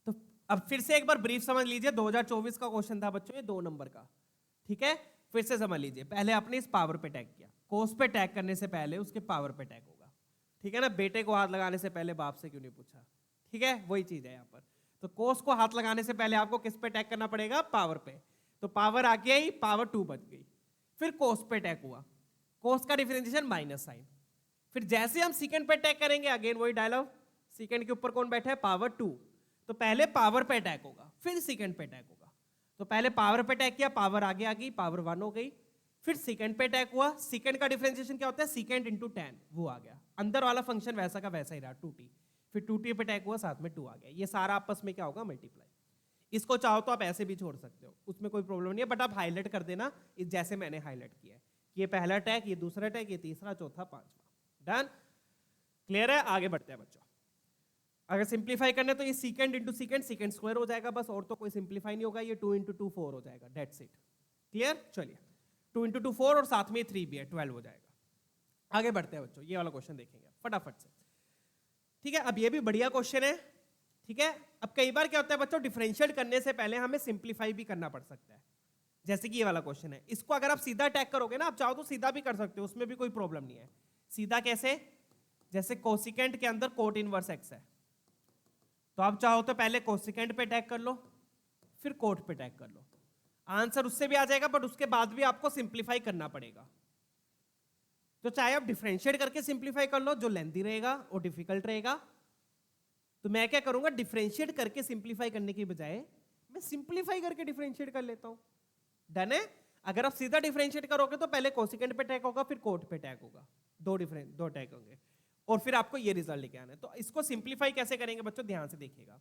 तो अब फिर से एक बार ब्रीफ समझ लीजिए। 2024 का क्वेश्चन था बच्चों ये, 2 नंबर का। ठीक है? फिर से समझ लीजिए। पहले आपने इस पावर पे अटैक किया, कोस पे अटैक करने से पहले उसके पावर पे अटैक होगा। ठीक है ना? बेटे को हाथ लगाने से पहले बाप से क्यों नहीं पूछा? ठीक है? वही चीज है यहाँ पर। तो कोस को हाथ लगाने से पहले आपको किस पे अटैक करना पड़ेगा? पावर पे। तो पावर आ गया ही, पावर 2 बच गई। फिर कोस पे अटैक हुआ, कोस का डिफरेंशिएशन माइनस साइन। फिर जैसे हम सेकंड पे अटैक करेंगे, अगेन वही डायलॉग, सेकंड के ऊपर कौन बैठा है? पावर 2। तो पहले पावर पे अटैक होगा, फिर सेकंड पे अटैक होगा। तो पहले पावर पे अटैक किया, पावर आगे आ गई, पावर 1 हो गई। फिर सेकंड पे अटैक हुआ, सेकंड का डिफरेंशिएशन क्या होता है? सेकंड इंटू टैन, वो आ गया। अंदर वाला फंक्शन वैसा का वैसा ही रहा, 2t। फिर 2t पे अटैक हुआ, साथ में 2 आ गया। ये सारा आपस में क्या होगा? मल्टीप्लाई। इसको चाहो तो आप ऐसे भी छोड़ सकते हो, उसमें कोई प्रॉब्लम नहीं है, बट आप हाईलाइट कर देना जैसे मैंने हाईलाइट किया है। ये पहला अटैक, ये दूसरा अटैक, ये तीसरा, चौथा, पांचवा। डन? क्लियर है? आगे बढ़ते हैं बच्चों। अगर सिंप्लीफाई करना है तो ये सीकेंड इंटू सीकेंड सीकेंड स्क्वायर हो जाएगा बस, और तो कोई सिंप्लीफाई नहीं होगा, ये 2 इंटू 2 4 हो जाएगा, डेट्स इट। क्लियर? चलिए 2 इंटू 2 4 और साथ में 3 भी है, 12 हो जाएगा। आगे बढ़ते हैं बच्चों, ये वाला क्वेश्चन देखेंगे फटाफट से। ठीक है, अब ये भी बढ़िया क्वेश्चन है। ठीक है, अब कई बार क्या होता है बच्चों, डिफरेंशिएट करने से पहले हमें सिंप्लीफाई भी करना पड़ सकता है। जैसे कि ये वाला क्वेश्चन है, इसको अगर आप सीधा अटैक करोगे ना, आप चाहो तो सीधा भी कर सकते हो, उसमें भी कोई प्रॉब्लम नहीं है। सीधा कैसे? जैसे कोसिकेंट के अंदर कोट इनवर्स एक्स है, तो आप चाहो तो पहले कोसिकेंट पे अटैक कर लो, फिर कोट पे अटैक कर लो, आंसर उससे भी आ जाएगा, बट उसके बाद भी आपको सिंप्लीफाई करना पड़ेगा। तो चाहे आप डिफरेंशिएट करके सिंप्लीफाई कर लो, जो लेंथी रहेगा और डिफिकल्ट रहेगा, तो मैं क्या करूंगा, डिफरेंशिएट करके सिंप्लीफाई करने की बजाय मैं सिंप्लीफाई करके डिफरेंशिएट कर लेता हूं। डन है? अगर आप सीधा डिफरेंशिएट करोगे तो पहले कोसिकेंट पे अटैक होगा, फिर कोट पे अटैक होगा, दो अटैक होंगे, और फिर आपको ये रिजल्ट लेके आना है। तो इसको सिंप्लीफाई कैसे करेंगे बच्चों, ध्यान से देखिएगा।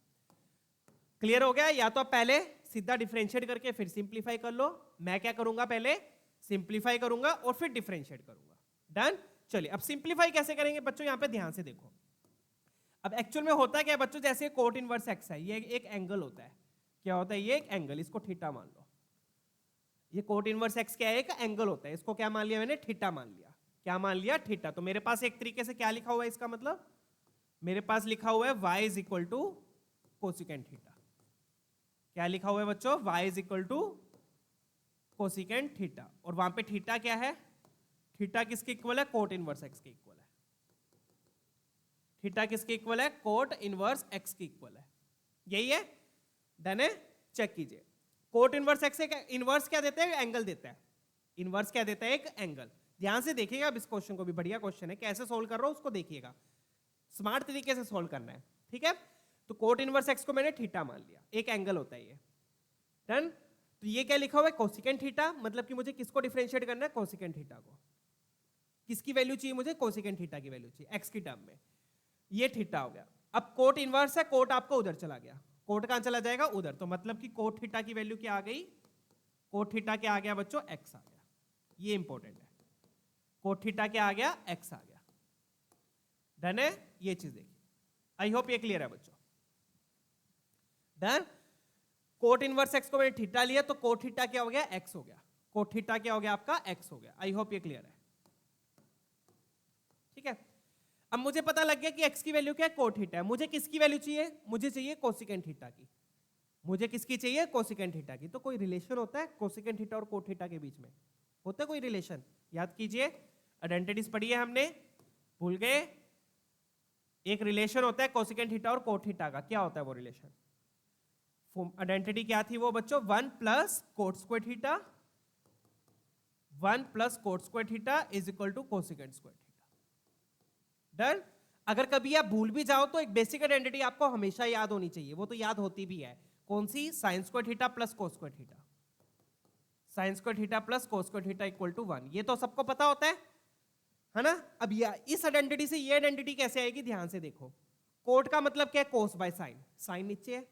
क्लियर हो गया? या तो आप पहले सीधा डिफरेंशिएट करके फिर सिंप्लीफाई कर लो, मैं क्या करूंगा, पहले सिंप्लीफाई करूंगा और फिर डिफरेंशिएट करूंगा। डन? चलिए अब सिंप्लीफाई कैसे करेंगे बच्चों, यहां पे ध्यान से देखो। अब एक्चुअल में होता क्या है बच्चों, जैसे कोट इनवर्स एक्स है, ये एक एंगल होता है। क्या होता है? ये एक एंगल, इसको थीटा मान लो। ये कोट इनवर्स एक्स क्या है, एक एंगल होता है, इसको क्या मान लिया मैंने, थीटा मान लिया। क्या मान लिया? थीटा। तो मेरे पास एक तरीके से क्या लिखा हुआ है, इसका मतलब मेरे पास लिखा हुआ है y is equal to cosecant theta. क्या लिखा हुआ है बच्चों? y is equal to cosecant theta, और वहां पे थीटा क्या है, थीटा किसके इक्वल है, कोट इनवर्स एक्स के इक्वल है। थीटा किसके इक्वल है, कोट इनवर्स एक्स के इक्वल है। यही है? डन है? चेक कीजिए। कोट इनवर्स एक्स इनवर्स क्या देता है, एंगल देता है। इनवर्स क्या देता है, एक एंगल। ध्यान से देखिएगा अब इस क्वेश्चन को भी, बढ़िया क्वेश्चन है, कैसे सोल्व कर रहा हूं उसको देखिएगा, स्मार्ट तरीके से सोल्व करना है। ठीक है, तो कोट इनवर्स एक्स को मैंने थीटा मान लिया, एक एंगल होता है ये। डन? तो ये क्या लिखा हुआ है, कोसिकेंट थीटा, मतलब कि मुझे किसको डिफरेंशिएट करना है, कोसिकेंट थीटा को। किसकी वैल्यू चाहिए मुझे, कोसिकेंट थीटा की वैल्यू चाहिए एक्स की टर्म में। ये थीटा हो गया। अब कोट इनवर्स है, कोट आपको उधर चला गया, कोट कहां चला जाएगा, उधर। तो मतलब कि कोट थीटा की वैल्यू क्या आ गई, कोट थीटा क्या आ गया बच्चों, एक्स आ गया। ये इंपॉर्टेंट है, कोट थीटा क्या आ गया, एक्स आ गया। डन है? ये चीज देखिए, आई होप ये क्लियर है बच्चों। डन? कोट इनवर्स एक्स को मैंने थीटा लिया, तो कोट थीटा क्या हो गया, एक्स हो गया। कोट थीटा क्या हो गया आपका, एक्स हो गया। आई होप ये क्लियर है। ठीक है, अब मुझे पता लग गया कि एक्स की वैल्यू क्या है, कोट थीटा है। मुझे किसकी वैल्यू चाहिए, मुझे चाहिए कोसिकेंट थीटा की। मुझे किसकी चाहिए, कोसिकेंट थीटा की। तो कोई रिलेशन होता है कोसिकेंट थीटा और कोट थीटा के बीच में, होता है कोई रिलेशन? याद कीजिए, आइडेंटिटीज पढ़ी है हमने, भूल गए? एक रिलेशन होता है कोसिकेंट थीटा और कोट थीटा का। क्या होता है वो रिलेशन? आइडेंटिटी क्या थी वो बच्चों, 1 plus cot square theta, 1 plus cot square theta is equal to cosecant square theta. Done? अगर कभी आप भूल भी जाओ तो एक बेसिक आइडेंटिटी आपको हमेशा याद होनी चाहिए, वो तो याद होती भी है। कौन सी? Sine square theta plus cos square theta. Sine square theta plus cos square theta equal to 1। ये तो सबको पता होता है ना? अब ये इस आइडेंटिटी से ये आइडेंटिटी कैसे आएगी, ध्यान से देखो। कोट का मतलब क्या है, कोस बाय साइन, साइन नीचे है।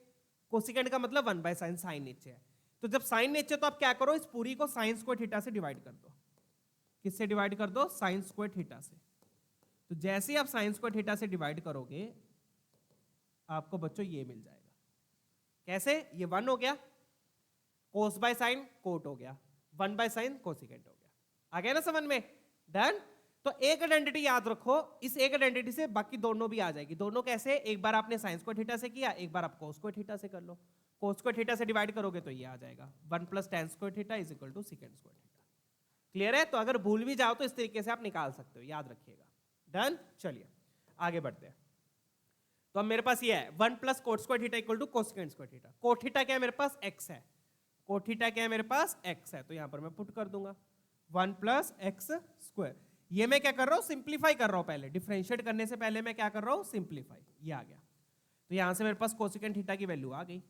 कोसिकेंट का मतलब 1 बाय साइन, साइन नीचे है। तो जब साइन नीचे तो आप क्या करो, इस पूरी को साइन स्क्वायर थीटा से डिवाइड कर दो। किससे डिवाइड कर दो, साइन स्क्वायर थीटा से। तो जैसे ही आप साइन स्क्वायर थीटा से डिवाइड करोगे, आपको बच्चों ये मिल जाएगा। कैसे? ये 1 हो गया, कोस बाय साइन कोट हो गया, 1 बाय साइन कोसिकेंट हो गया। आ गया ना समझ में? डन? तो एक आइडेंटिटी याद रखो, इस एक आइडेंटिटी से बाकी दोनों भी आ जाएगी। दोनों कैसे? एक बार आपने साइन स्क्वायर थीटा से किया, एक बार आप कोस स्क्वायर थीटा से कर लो। कोस स्क्वायर थीटा से डिवाइड करोगे तो ये आ जाएगा, 1 plus tan square theta is equal to secant square theta. Clear है? तो अगर भूल भी जाओ तो इस तरीके से आप निकाल सकते हो, याद रखिएगा। डन? चलिए आगे बढ़ते हैं। तो अब मेरे पास ये है 1 plus cot square theta equal to cosecant square theta. Cot theta क्या है मेरे पास, x है। कोट थीटा क्या है मेरे पास, x है। तो यहां पर मैं पुट कर दूंगा 1 प्लस एक्स स्क्वायर। ये मैं क्या कर रहा हूं, सिंप्लीफाई कर रहा हूं। पहले डिफरेंशिएट करने से पहले मैं क्या कर रहा हूं, सिंप्लीफाई। ये आ गया। तो यहां से मेरे पास कोसेकेंट थीटा की वैल्यू आ गई।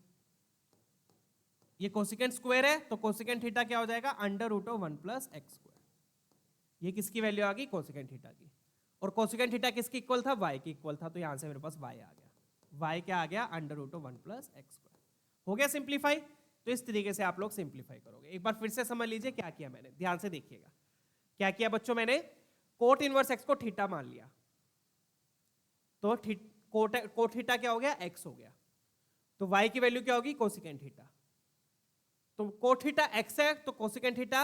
ये कोसेकेंट स्क्वायर है तो कोसेकेंट थीटा क्या हो जाएगा, under root of 1 plus x square. ये किसकी वैल्यू आ गई, कोसेकेंट थीटा की। और कोसेकेंट थीटा किसकी इक्वल था, y की इक्वल था। तो यहां से मेरे पास y आ गया। y क्या आ गया, under root of 1 plus x square. हो गया सिंप्लीफाई। तो इस तरीके से आप लोग सिंप्लीफाई करोगे। एक बार फिर से समझ लीजिए क्या किया मैंने, ध्यान से देखिएगा। क्या किया बच्चों, मैंने कोट इनवर्स एक्स को थीटा मान लिया। तो कोट थीटा क्या हो गया, एक्स हो गया, तो y की वैल्यू क्या होगी, कोसिकेंट थीटा। तो कोट थीटा एक्स है, तो कोसिकेंट थीटा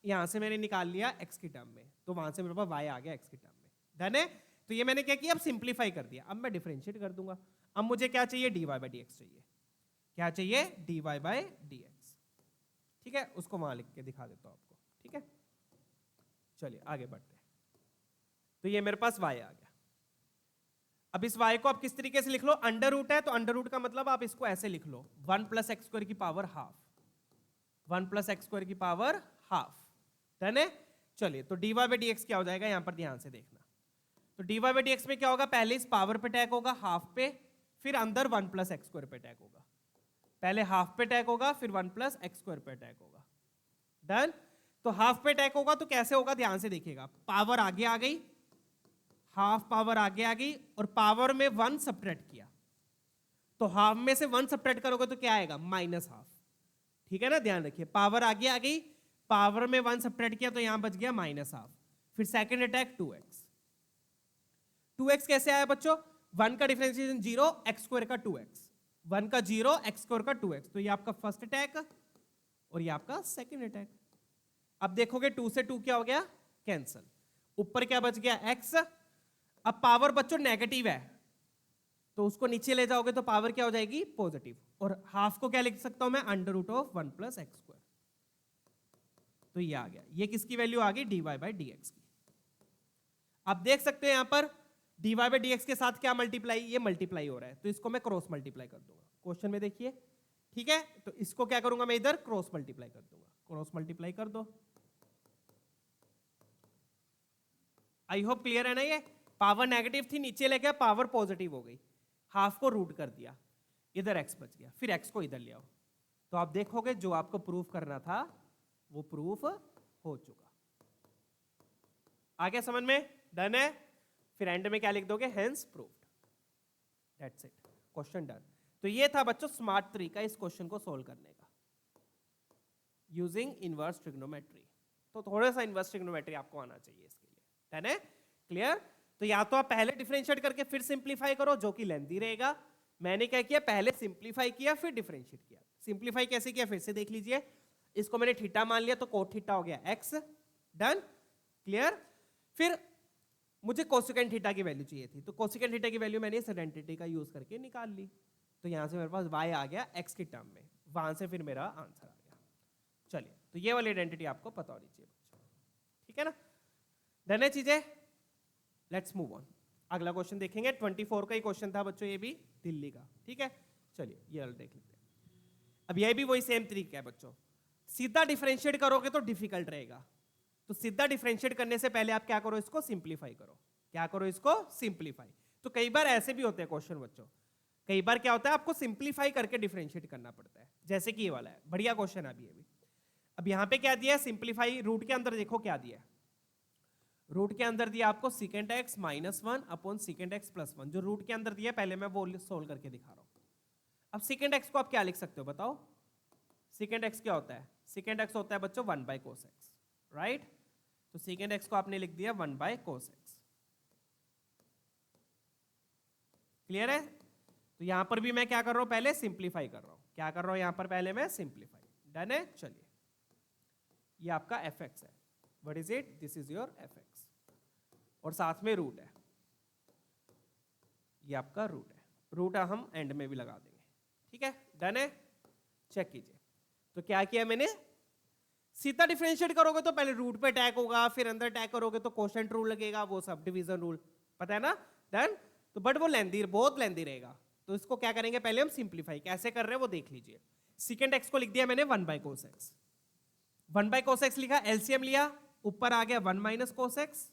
यहां से मैंने निकाल लिया एक्स की टर्म में, तो वहां से मेरे पास y आ गया एक्स की टर्म में। डन है। तो ये मैंने क्या किया, अब सिंप्लीफाई कर दिया, अब मैं डिफरेंशिएट कर दूंगा। अब मुझे क्या चाहिए, dy बाई डी एक्स चाहिए। क्या चाहिए, dy बाई डी एक्स। ठीक है, उसको वहां लिख के दिखा देता हूं आपको। ठीक है, चलिए आगे बढ़ते हैं। तो ये मेरे पास y आ गया। अब इस y को आप किस तरीके से लिख लो, अंडर रूट है, तो अंडर रूट का मतलब आप इसको ऐसे लिख लो, 1 प्लस एक्स स्क्वायर की power half, 1 plus x square की पावर हाफ। डन है। चलिए, तो dy बाई डी एक्स क्या हो जाएगा, यहां पर ध्यान से देखना। तो dy बाई डी एक्स में क्या होगा, पहले इस पावर पे टैक होगा हाफ पे, फिर अंदर 1 प्लस एक्स स्क्वायर पे टैक होगा। पहले हाफ पे टैक होगा, फिर 1 प्लस एक्स स्क्वायर पे टैक होगा। डन। तो हाफ पे टैक होगा तो कैसे होगा, ध्यान से देखिएगा, पावर आगे आ गई, हाफ पावर आगे आ गई, और पावर में 1 सब्ट्रैक्ट किया, तो हाफ में से 1 सब्ट्रैक्ट करोगे तो क्या आएगा, माइनस हाफ। ठीक है ना, ध्यान रखिए, पावर आगे आ गई, पावर में 1 सब्ट्रैक्ट किया तो यहां बच गया माइनस हाफ। फिर सेकंड अटैक 2x। 2x कैसे आया बच्चों, 1 का डिफरेंशिएशन 0, एक्स स्क्वायर का 2x, 1 का 0, एक्स स्क्वायर का 2x, तो ये आपका फर्स्ट अटैक और ये आपका सेकंड अटैक। अब देखोगे 2 से 2 क्या हो गया, कैंसल, ऊपर क्या बच गया, x। अब पावर बच्चों नेगेटिव है, तो उसको नीचे ले जाओगे तो पावर क्या हो जाएगी, पॉजिटिव, और हाफ को क्या लिख सकता हूं मैं, under root of 1 plus x square. तो ये आ गया, ये किसकी वैल्यू आ गई, dy बाई डी एक्स की। आप देख सकते हैं यहां पर dy बाई डी एक्स के साथ क्या मल्टीप्लाई, ये मल्टीप्लाई हो रहा है, तो इसको मैं क्रॉस मल्टीप्लाई कर दूंगा, क्वेश्चन में देखिए। ठीक है, तो इसको क्या करूंगा मैं, इधर क्रॉस मल्टीप्लाई कर दूंगा, क्रॉस मल्टीप्लाई कर दो। आई होप क्लियर है ना, ये पावर नेगेटिव थी, नीचे लेके पावर पॉजिटिव हो गई, हाफ को रूट कर दिया, इधर x बच गया, फिर x को इधर ले आओ, तो आप देखोगे जो आपको प्रूफ करना था वो प्रूफ हो चुका। आगे समझ में, डन है। फिर एंड में क्या लिख दोगे, hence proved, that's it, question done. तो ये था बच्चों स्मार्ट तरीका इस क्वेश्चन को सोल्व करने का, यूजिंग इनवर्स ट्रिग्नोमेट्री। तो थोड़ा सा इनवर्स ट्रिग्नोमेट्री आपको आना चाहिए इसके लिए, डन है, क्लियर। तो या तो आप पहले डिफरेंशिएट करके फिर सिंप्लीफाई करो, जो कि लेंथी रहेगा। मैंने क्या किया, पहले सिंप्लीफाई किया फिर डिफरेंशिएट किया। सिंप्लीफाई कैसे किया फिर से देख लीजिए, इसको मैंने थीटा मान लिया तो कोट थीटा हो गया x, डन, क्लियर। फिर मुझे कोसेकेंट थीटा की वैल्यू चाहिए थी, तो कोसेकेंट थीटा की वैल्यू मैंने इस आइडेंटिटी का यूज करके निकाल ली, तो यहां से मेरे पास y आ गया x की टर्म में, वहां से फिर मेरा आंसर आ गया। चलिए, तो ये वाली आइडेंटिटी आपको पता होनी चाहिए बच्चों, ठीक है ना, डन है चीजें। लेट्स मूव ऑन, अगला क्वेश्चन देखेंगे, 24 का ही क्वेश्चन था बच्चों, ये भी दिल्ली का, ठीक है। चलिए ये वाला देख लेते हैं। अब ये भी वही सेम तरीका है बच्चों, सीधा डिफरेंशिएट करोगे तो डिफिकल्ट रहेगा, तो सीधा डिफरेंशिएट करने से पहले आप क्या करो, इसको सिंप्लीफाई करो। क्या करो, इसको सिंप्लीफाई। तो कई बार ऐसे भी होते हैं क्वेश्चन बच्चों, कई बार क्या होता है, आपको सिंप्लीफाई करके डिफरेंशिएट करना पड़ता है, जैसे कि ये वाला है, बढ़िया क्वेश्चन है अभी ये भी। अब यहां पे क्या दिया है, सिंप्लीफाई, रूट के अंदर देखो क्या दिया है, रूट के अंदर दिया आपको secant x minus 1 upon secant x plus 1, जो रूट के अंदर दिया पहले मैं वो सोल्व करके दिखा रहा हूं। अब सिकेंड एक्स को आप क्या लिख सकते हो बताओ, सिकेंड एक्स क्या होता है, सिकेंड एक्स होता है बच्चों 1 बाय कोस एक्स, राइट। तो सिकेंड एक्स को आपने लिख दिया 1 बाय कोस एक्स, क्लियर है। तो यहां पर भी मैं क्या कर रहा हूं, पहले सिंप्लीफाई कर रहा हूं, क्या कर रहा हूं यहां पर, पहले मैं सिंप्लीफाई, डन है। चलिए, ये आपका एफ एक्स है, what is it, this is your F x, और साथ में रूट है, ये आपका रूट है, रूट हम एंड में भी लगा देंगे, ठीक है, डन है। चेक कीजिए, तो क्या किया मैंने, सीधा डिफरेंशिएट करोगे तो पहले रूट पे अटैक होगा, फिर अंदर अटैक करोगे तो कोशेंट रूल लगेगा, वो सब डिवीजन रूल पता है ना, डन। तो बट वो लेंदी, बहुत लेंदी रहेगा, तो इसको क्या करेंगे, पहले हम सिंप्लीफाई कैसे कर रहे हैं वो देख लीजिए। सेकंड एक्स को लिख दिया मैंने 1 by cos x, 1 by cos x लिखा, एलसीएम लिया, ऊपर आ गया 1 माइनस कोस एक्स,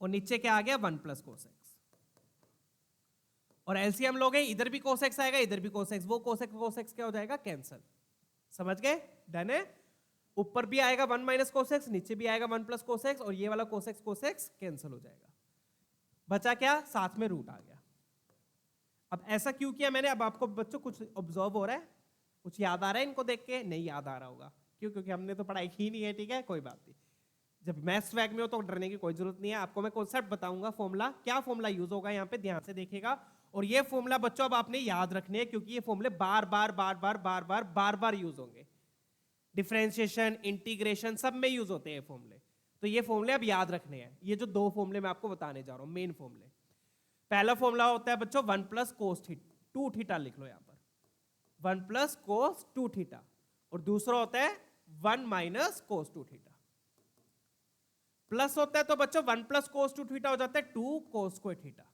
और नीचे क्या आ गया 1 प्लस कोस एक्स, और एलसीएम लोगे, इधर भी कोस एक्स आएगा, इधर भी कोस एक्स, वो कोस एक्स क्या हो जाएगा, कैंसल, समझ गए, डन है। ऊपर भी आएगा 1 माइनस कोस एक्स, नीचे भी आएगा 1 प्लस कोस एक्स, और ये वाला कोस एक्स कैंसिल हो जाएगा, बचा क्या, साथ में रूट आ गया। अब ऐसा क्यों किया मैंने, अब आपको बच्चों कुछ ऑब्जर्व हो रहा है, कुछ याद आ रहा है इनको देख के, नहीं याद आ रहा होगा, क्यों, क्योंकि हमने तो पढ़ाई की नहीं है, ठीक है, कोई बात नहीं। जब मैथ्स वैक में हो तो डरने की कोई जरूरत नहीं है, आपको मैं कॉन्सेप्ट बताऊंगा, फॉर्मूला क्या फॉर्मूला यूज होगा यहाँ पे ध्यान से देखिएगा। और ये फॉर्मूला बच्चों अब आपने याद रखने हैं, क्योंकि ये फॉर्मूले बार बार बार बार बार बार बार बार यूज होंगे। डिफरेंशिएशन, इंटीग्रेशन सब में यूज होते हैं फॉर्मूले, तो ये फॉर्मूले अब याद रखने हैं। ये जो दो फॉर्मूले मैं आपको बताने जा रहा हूँ मेन फॉर्मूले, पहला फॉर्मूला होता है बच्चों 1 प्लस कोस टू थीटा, लिख लो यहाँ पर 1 प्लस कोस 2 थीटा, और दूसरा होता है 1 माइनस कोस 2 थीटा। प्लस होता है तो बच्चों 1 प्लस कोस 2 थीटा हो जाता है 2 कोस स्क्वायर थीटा।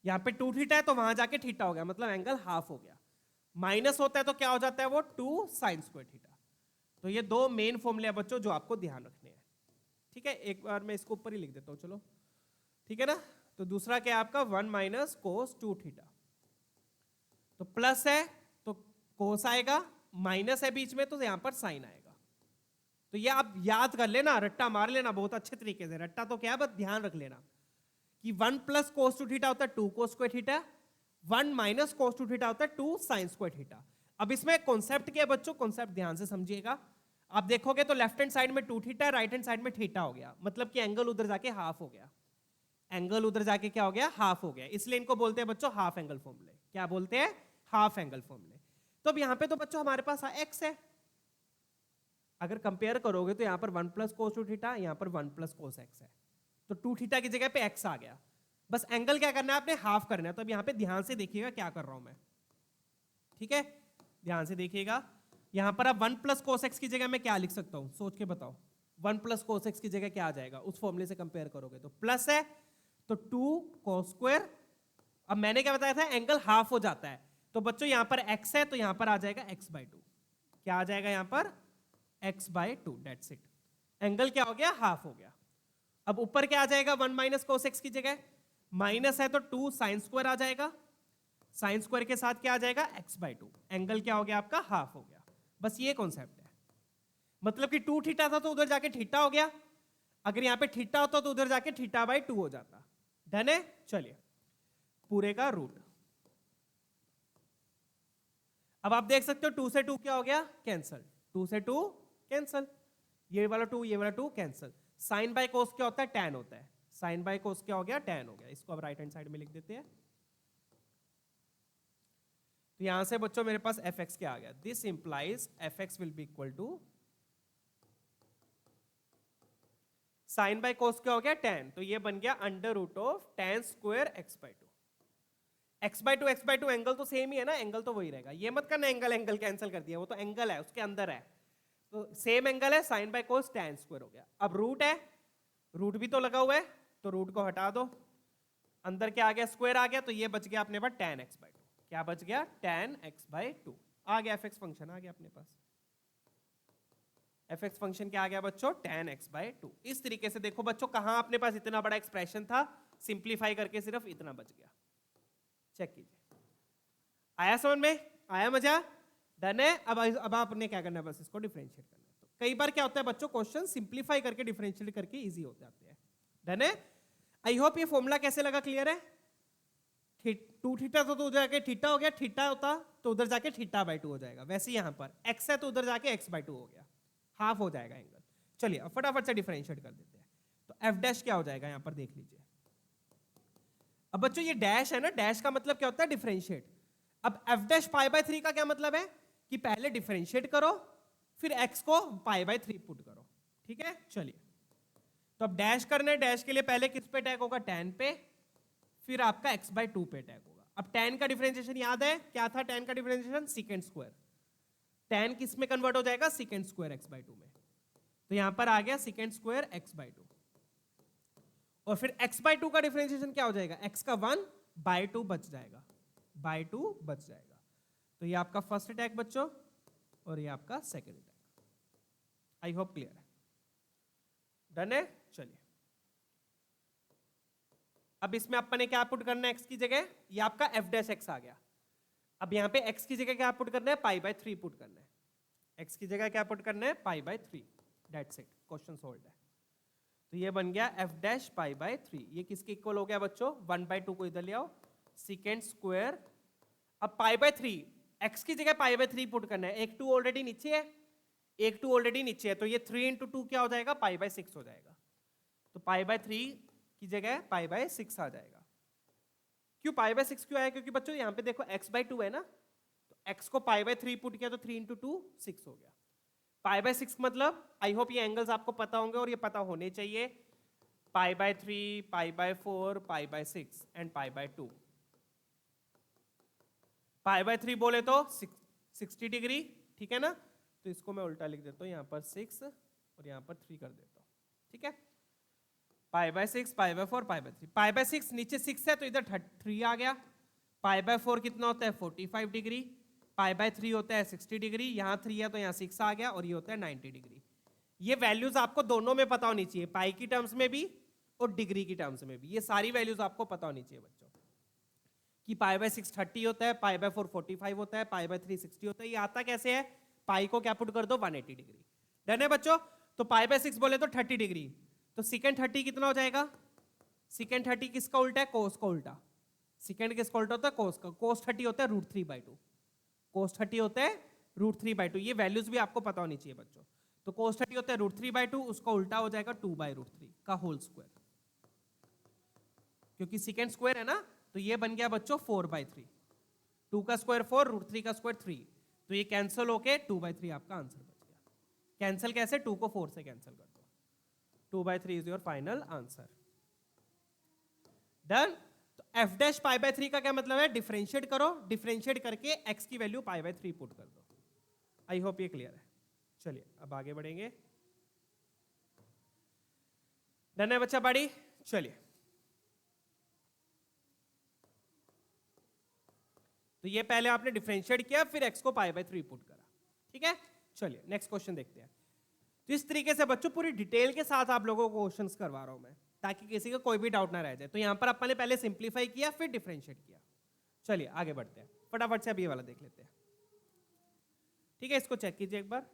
यहां पे 2 थीटा है तो वहां जाके थीटा हो गया, मतलब एंगल हाफ हो गया। माइनस होता है तो क्या हो जाता है वो 2 साइन स्क्वायर थीटा। तो ये दो मेन फॉर्मूले हैं बच्चों जो आपको ध्यान रखने हैं, ठीक है। एक बार मैं इसको ऊपर ही लिख देता हूं, चलो ठीक है ना। तो दूसरा क्या है आपका 1 माइनस कोस 2 थीटा, तो प्लस है तो कोस आएगा, माइनस है बीच में तो यहां पर साइन आएगा। तो ये आप याद कर लेना, रट्टा मार लेना बहुत अच्छे तरीके से। रट्टा तो क्या है, बस ध्यान रख लेना कि 1 प्लस कोस 2 थीटा होता है 2 कोस square theta, 1 minus cos 2 theta होता है 2 साइन स्क्वायर थीटा। अब इसमें कॉन्सेप्ट क्या है बच्चों, कॉन्सेप्ट ध्यान से समझिएगा। आप देखोगे तो लेफ्ट हैंड साइड में 2 थीटा है, राइट हैंड साइड में थीटा हो गया, मतलब कि एंगल उधर जाके हाफ हो गया। एंगल उधर जाके क्या हो गया, हाफ हो गया, इसलिए इनको बोलते हैं बच्चों हाफ एंगल फॉर्मूले। क्या बोलते हैं, हाफ एंगल फॉर्मूले। तो अब यहां पे तो बच्चों हमारे पास एक्स है, अगर कंपेयर करोगे तो यहां पर 1 प्लस कोस 2 थीटा, यहां पर 1 प्लस कोस एक्स है, तो 2 थीटा की जगह पे एक्स आ गया। बस एंगल क्या करना है आपने, हाफ करना है। तो अब यहां पे ध्यान से देखिएगा क्या कर रहा हूं मैं, ठीक है, ध्यान से देखिएगा। यहां पर अब 1 प्लस कोस एक्स की जगह मैं क्या लिख सकता हूं, सोच के बताओ। 1 प्लस कोस एक्स की जगह क्या आ जाएगा, उस फॉर्मूले से कंपेयर करोगे तो प्लस है तो 2 कोस स्क्वायर। अब मैंने क्या बताया था, एंगल हाफ हो जाता है, तो बच्चों यहां पर x है तो यहां पर आ जाएगा x/2। क्या आ जाएगा यहां पर, x/2, डेट्स इट। एंगल क्या हो गया, हाफ हो गया। अब ऊपर क्या आ जाएगा, 1 माइनस कोस एक्स की जगह माइनस है तो 2 साइन स्क्वायर आ जाएगा, साइन स्क्वायर के साथ क्या आ जाएगा, x/2। एंगल क्या हो गया आपका, हाफ हो गया। बस ये कॉन्सेप्ट है, मतलब कि 2 थीटा था तो उधर जाके थीटा हो गया, अगर यहां पे थीटा होता तो उधर जाके थीटा/2 हो जाता। डन है, चलिए पूरे का रूट। अब आप देख सकते हो 2 से 2 क्या हो गया, कैंसल, 2 से 2 कैंसल, ये वाला 2 ये वाला 2 कैंसल। साइन बाय कोस क्या होता है, tan होता है, साइन बाय कोस क्या हो गया, tan हो गया। इसको अब राइट हैंड साइड में लिख देते हैं। तो यहां से बच्चों मेरे पास fx क्या आ गया, this implies fx will be equal to sine by cos क्या हो गया, tan, तो ये बन गया under root of tan square x/2। x/2 angle तो सेम ही है ना, एंगल तो वही रहेगा, ये मत करना एंगल एंगल कैंसिल कर दिया, वो तो एंगल है उसके अंदर है, तो सेम एंगल है, sine by cos tan square हो गया। अब रूट है, रूट भी तो लगा हुआ है, तो रूट को हटा दो, अंदर क्या आ गया, स्क्वायर आ गया, तो ये बच गया अपने पास tan x/2। क्या बच गया, tan x/2 आ गया, fx फंक्शन आ गया अपने पास। fx फंक्शन क्या आ गया बच्चों, tan x/2। इस तरीके से देखो बच्चों, कहां अपने पास इतना बड़ा एक्सप्रेशन था, सिंप्लीफाई करके सिर्फ इतना बच गया। चेक कीजिए, आया समझ में, आया मजा, डन है। अब आपने क्या करना है, बस इसको डिफरेंशिएट करना है। तो कई बार क्या होता है बच्चों, क्वेश्चन सिंप्लीफाई करके डिफरेंशिएट करके इजी हो जाते हैं। डन है, आई होप ये फॉर्मूला कैसे लगा, क्लियर है। 2 थीटा तो उधर जाके थीटा हो गया, थीटा होता तो उधर जाके थीटा/2 हो जाएगा, वैसे यहां पर x है तो उधर जाके x/2 हो गया, हाफ हो जाएगा एंगल। चलिए अब फटाफट से डिफरेंशिएट कर देते हैं। तो f' क्या हो जाएगा, यहां पर देख लीजिए। अब बच्चों ये डैश है ना, डैश का मतलब क्या होता है, डिफरेंशिएट। अब f' π/3 का क्या मतलब है कि पहले डिफरेंशिएट करो फिर x को π/3 पुट करो, ठीक है। चलिए तो अब डैश करना है, डैश के लिए पहले किस पे टैग होगा, tan पे, फिर आपका x/2 पे टैग होगा। अब tan का डिफरेंशिएशन याद है, क्या था tan का डिफरेंशिएशन, सेकंड स्क्वायर। tan किस में कन्वर्ट हो जाएगा, सेकंड स्क्वायर x/2 में, तो यहां पर आ गया सेकंड स्क्वायर x/2। और फिर x/2 का डिफरेंशिएशन क्या हो जाएगा, x का 1/2 बच जाएगा, /2 बच जाएगा। तो ये आपका फर्स्ट टैग बच्चों, और ये आपका second tag. I hope clear है, डन है। चलिए अब इसमें अपन ने क्या पुट करना है, x की जगह, ये आपका f' आ गया। अब यहां पे x की जगह क्या पुट करना है, π/3 पुट करना है, x की जगह क्या पुट करना है, π/3, डेट्स इट, क्वेश्चन सोल्व्ड है। तो ये बन गया f' π/3, ये किसके इक्वल हो गया बच्चों, 1/2 को इधर ले आओ, सेकेंड स्क्वायर। अब π/3, x की जगह π/3 पुट करना है, एक 2 ऑलरेडी नीचे है, एक 2 ऑलरेडी नीचे है, तो ये 3 इंटू 2 क्या हो जाएगा, π/6 हो जाएगा। तो π/3 की जगह π/6 आ जाएगा। क्यों π/6 क्यों आया, क्योंकि बच्चों यहाँ पे देखो x/2 है ना, तो x को π/3 पुट किया तो 3 इंटू 2 6 हो गया। π/6 मतलब, आई होप ये एंगल्स आपको पता होंगे और ये पता होने चाहिए, π/3, π/4, π/6 एंड π/2। π/3 बोले तो 60 डिग्री, ठीक है ना, तो इसको मैं उल्टा लिख देता हूँ, यहाँ पर 6 और यहाँ पर 3 कर देता हूँ, ठीक है। π/6, π/4, π/3, π/6 नीचे 6 है तो इधर 3 आ गया। π/4 कितना होता है 45 डिग्री, π/3 होता है 60 डिग्री, यहाँ 3 है तो यहाँ 6 आ गया, और ये होता है 90 डिग्री। ये वैल्यूज आपको दोनों में पता होनी चाहिए, पाई की टर्म्स में भी और डिग्री की टर्म्स में भी, ये सारी वैल्यूज आपको पता होनी चाहिए बच्चों, कि π/6 30 होता है, π/4 45 होता है, π/3 60 होता है। ये आता कैसे है, पाई को क्या पुट कर दो 180 डिग्री। डन है बच्चों, तो π/6 बोले तो 30 डिग्री, तो सेकेंड 30 कितना हो जाएगा, सेकेंड 30 किसका उल्टा है, कोस का उल्टा। सेकेंड किसका उल्टा होता है, कोस का। कोस 30 होता है √3/2, कोस 30 होता है √3/2। ये वैल्यूज भी आपको पता होनी चाहिए बच्चों। तो कोस 30 होता है √3/2, उसका उल्टा हो जाएगा 2/√3 का होल स्क्वायर, क्योंकि सेकेंड स्क्वायर है ना, तो ये बन गया बच्चों 4/3। 2 का स्क्वायर 4, √3 का स्क्वायर 3, तो ये कैंसिल होके 2/3 आपका आंसर बच गया। कैंसिल कैसे, 2 को 4 से कैंसिल कर दो, 2/3 is your final answer. Done. तो f' π/3 का क्या मतलब है, डिफरेंशिएट करो, डिफरेंशिएट करके x की वैल्यू π/3 पुट कर दो। आई होप ये क्लियर है। चलिए अब आगे बढ़ेंगे। डन है बच्चा बाड़ी, चलिए। तो ये पहले आपने डिफरेंशिएट किया, फिर x को π/3 पुट करा, ठीक है। चलिए नेक्स्ट क्वेश्चन देखते हैं। तो इस तरीके से बच्चों पूरी डिटेल के साथ आप लोगों को क्वेश्चंस करवा रहा हूं मैं, ताकि किसी का कोई भी डाउट ना रह जाए। तो यहां पर अपन ने पहले सिंप्लीफाई किया, फिर डिफरेंशिएट किया। चलिए आगे बढ़ते हैं, फटाफट से अब ये वाला देख लेते हैं, ठीक है। इसको चेक कीजिए एक बार।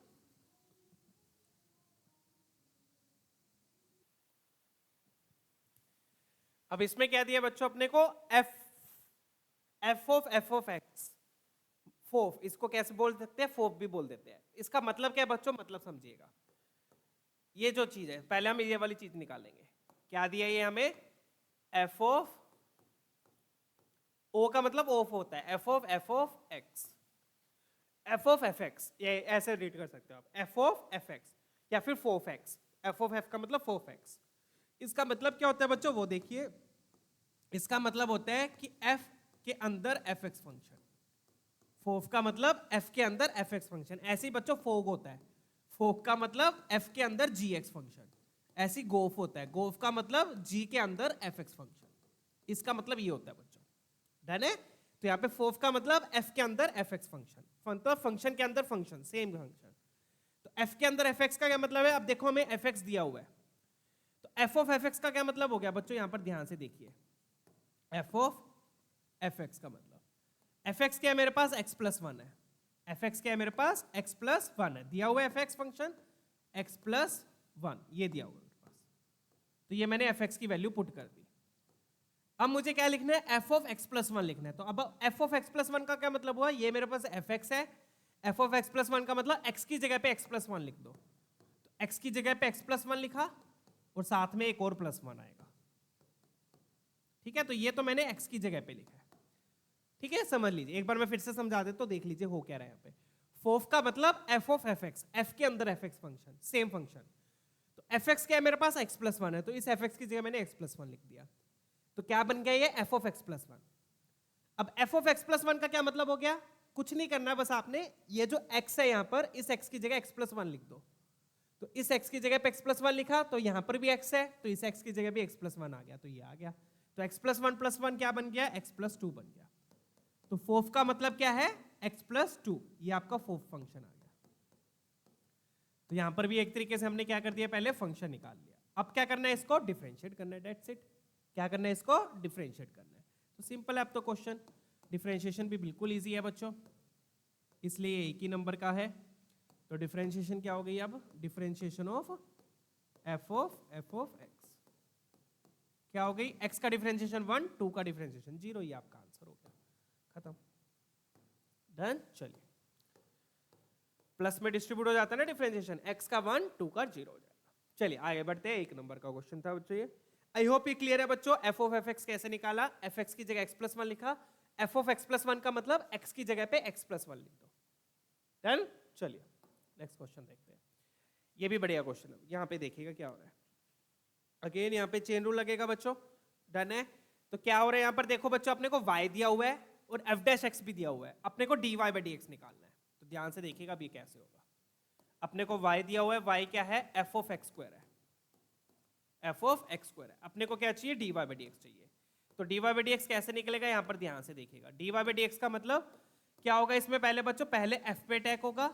अब इसमें क्या दिया बच्चों अपने को, f of x, फोफ, इसको कैसे बोल सकते हैं, फोफ भी बोल देते हैं। इसका मतलब क्या है बच्चों, मतलब समझिएगा। ये जो चीज है, पहले हम ये वाली चीज निकालेंगे। क्या दिया ये हमें, f of o का मतलब ऑफ होता है, f of x, f of fx, ये ऐसे रीड कर सकते हो आप, f of fx या फिर फोफ x। f of f का मतलब फोफ x। इसका मतलब क्या होता है बच्चों, वो देखिए, इसका मतलब होता है कि f के अंदर fx फंक्शन। फोफ का मतलब f के अंदर fx फंक्शन। ऐसे ही बच्चों फोग होता है, फोग का मतलब f के अंदर gx फंक्शन। ऐसी गोफ होता है, गोफ का मतलब g के अंदर fx फंक्शन। इसका मतलब ये होता है बच्चों, डन है। तो यहाँ पे फोफ का मतलब f के अंदर fx फंक्शन, मतलब फंक्शन के अंदर फंक्शन, सेम फंक्शन। तो f के अंदर fx का क्या मतलब है, अब देखो हमें fx दिया हुआ है, तो f of fx का क्या मतलब हो गया बच्चों, यहाँ पर ध्यान से देखिए। f of fx का मतलब, fx क्या है मेरे पास, x+1 है। fx क्या है मेरे पास, x+1 है, दिया हुआ है fx फंक्शन x+1, ये दिया हुआ है मेरे पास। तो ये मैंने fx की वैल्यू पुट कर दी। अब मुझे क्या लिखना है, f of x+1 लिखना है। तो अब f of x+1 का क्या मतलब हुआ, ये मेरे पास fx है, f of x+1 का मतलब x की जगह पे x+1 लिख दो। तो x की जगह पे x+1 लिखा और साथ में एक और +1 आएगा, ठीक है। तो ये तो मैंने x की जगह पे लिखा है, ठीक है। समझ लीजिए, एक बार मैं फिर से समझा देता हूं, देख लीजिए हो क्या रहा है यहाँ पे। फोफ का मतलब f of fx, f के अंदर fx फंक्शन, सेम फंक्शन। तो fx क्या है मेरे पास, x+1 है, तो इस fx की जगह मैंने x+1 लिख दिया। तो क्या बन गया ये, f of x+1। अब f of x+1 का क्या मतलब हो गया, कुछ नहीं करना, बस आपने ये जो x है यहाँ पर, इस x की जगह x+1 लिख दो। तो इस x की जगह पे x+1 लिखा, तो यहाँ पर भी x है, तो इस x की जगह भी x+1 आ गया, तो ये आ गया। तो x+1 क्या बन गया, x+2 बन गया। तो फोफ का मतलब क्या है, x+2, ये आपका फोफ फंक्शन आ गया। तो यहां पर भी एक तरीके से हमने क्या कर दिया, पहले फंक्शन निकाल लिया। अब क्या करना है, इसको डिफरेंशिएट करना है, दैट्स इट। क्या करना है, इसको डिफरेंशिएट करना है। तो सिंपल है अब तो क्वेश्चन, डिफरेंशिएशन भी बिल्कुल इजी है बच्चों, इसलिए एक ही नंबर का है। तो डिफरेंशिएशन क्या हो गई, अब differentiation of f of x क्या हो गई, x का डिफरेंशिएशन 1, 2 का डिफरेंशिएशन 0, ये आपका आंसर हो गया, खत्म, डन। चलिए प्लस में डिस्ट्रीब्यूट हो जाता है ना डिफरेंशिएशन, x का 1 2 का 0 हो जाएगा। चलिए आगे बढ़ते हैं, 1 नंबर का क्वेश्चन था बच्चों ये। आई होप ये क्लियर है बच्चों। एफ ऑफ एफ एक्स कैसे निकाला, एफ एक्स की जगह एक्स प्लस वन लिखा, F of x plus one का मतलब एक्स की जगह पे एक्स प्लस वन लिख दो। डन। चलिए नेक्स्ट क्वेश्चन देखते हैं, ये भी बढ़िया क्वेश्चन है। यहाँ पे देखिएगा क्या हो रहा है, अगेन यहाँ पे चेन रूल लगेगा बच्चों। डन है। तो क्या हो रहा है यहाँ पर देखो बच्चों, अपने को y दिया हुआ है और f डैश x भी दिया हुआ है, अपने को dy बाई dx निकालना है। तो ध्यान से देखिएगा अभी कैसे होगा। अपने को y दिया हुआ है, y क्या है, f ऑफ एक्स स्क्वायर है, f ऑफ एक्स स्क्वायर है। अपने को क्या चाहिए, dy बाई dx चाहिए। तो dy बाई dx कैसे निकलेगा, यहाँ पर ध्यान से देखिएगा। dy बाई dx का मतलब क्या होगा इसमें, पहले बच्चों पहले f पे अटैक होगा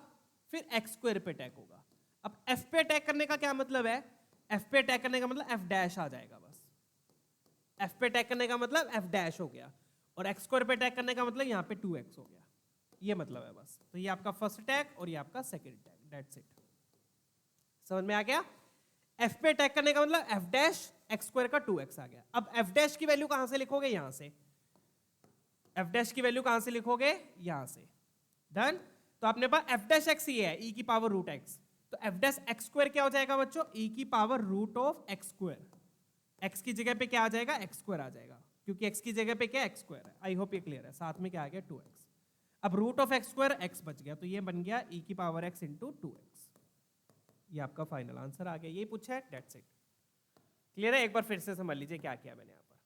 फिर एक्स स्क्वायर पे अटैक होगा। अब f पे अटैक करने का क्या मतलब है, f पे अटैक करने का मतलब f डैश आ जाएगा बस। f पे अटैक करने का मतलब f डैश हो गया, और x स्क्वायर पे अटैक करने का मतलब यहाँ पे 2x हो गया, ये मतलब है बस। तो ये आपका फर्स्ट अटैक और ये आपका सेकंड अटैक, दैट्स इट। समझ में आ गया। f पे अटैक करने का मतलब f डैश x स्क्वायर का 2x आ गया। अब f डैश की वैल्यू कहां से लिखोगे, यहां से। f डैश की वैल्यू कहां से लिखोगे, यहां से। डन। तो अपने पास f डैश x ही है, e की पावर रूट x। तो f डैश x स्क्वायर क्या हो जाएगा बच्चों, e की power root of x square. x की जगह पे क्या आ जाएगा, x स्क्वायर आ जाएगा, क्योंकि x की जगह पे क्या x स्क्वायर है। आई होप ये क्लियर है। साथ में क्या आ गया 2x। अब root of x square x बच गया, तो ये बन गया e की पावर x इंटू 2x। ये आपका फाइनल आंसर आ गया, ये पूछा है, दैट्स इट। क्लियर है। एक बार फिर से समझ लीजिए क्या किया मैंने यहाँ पर।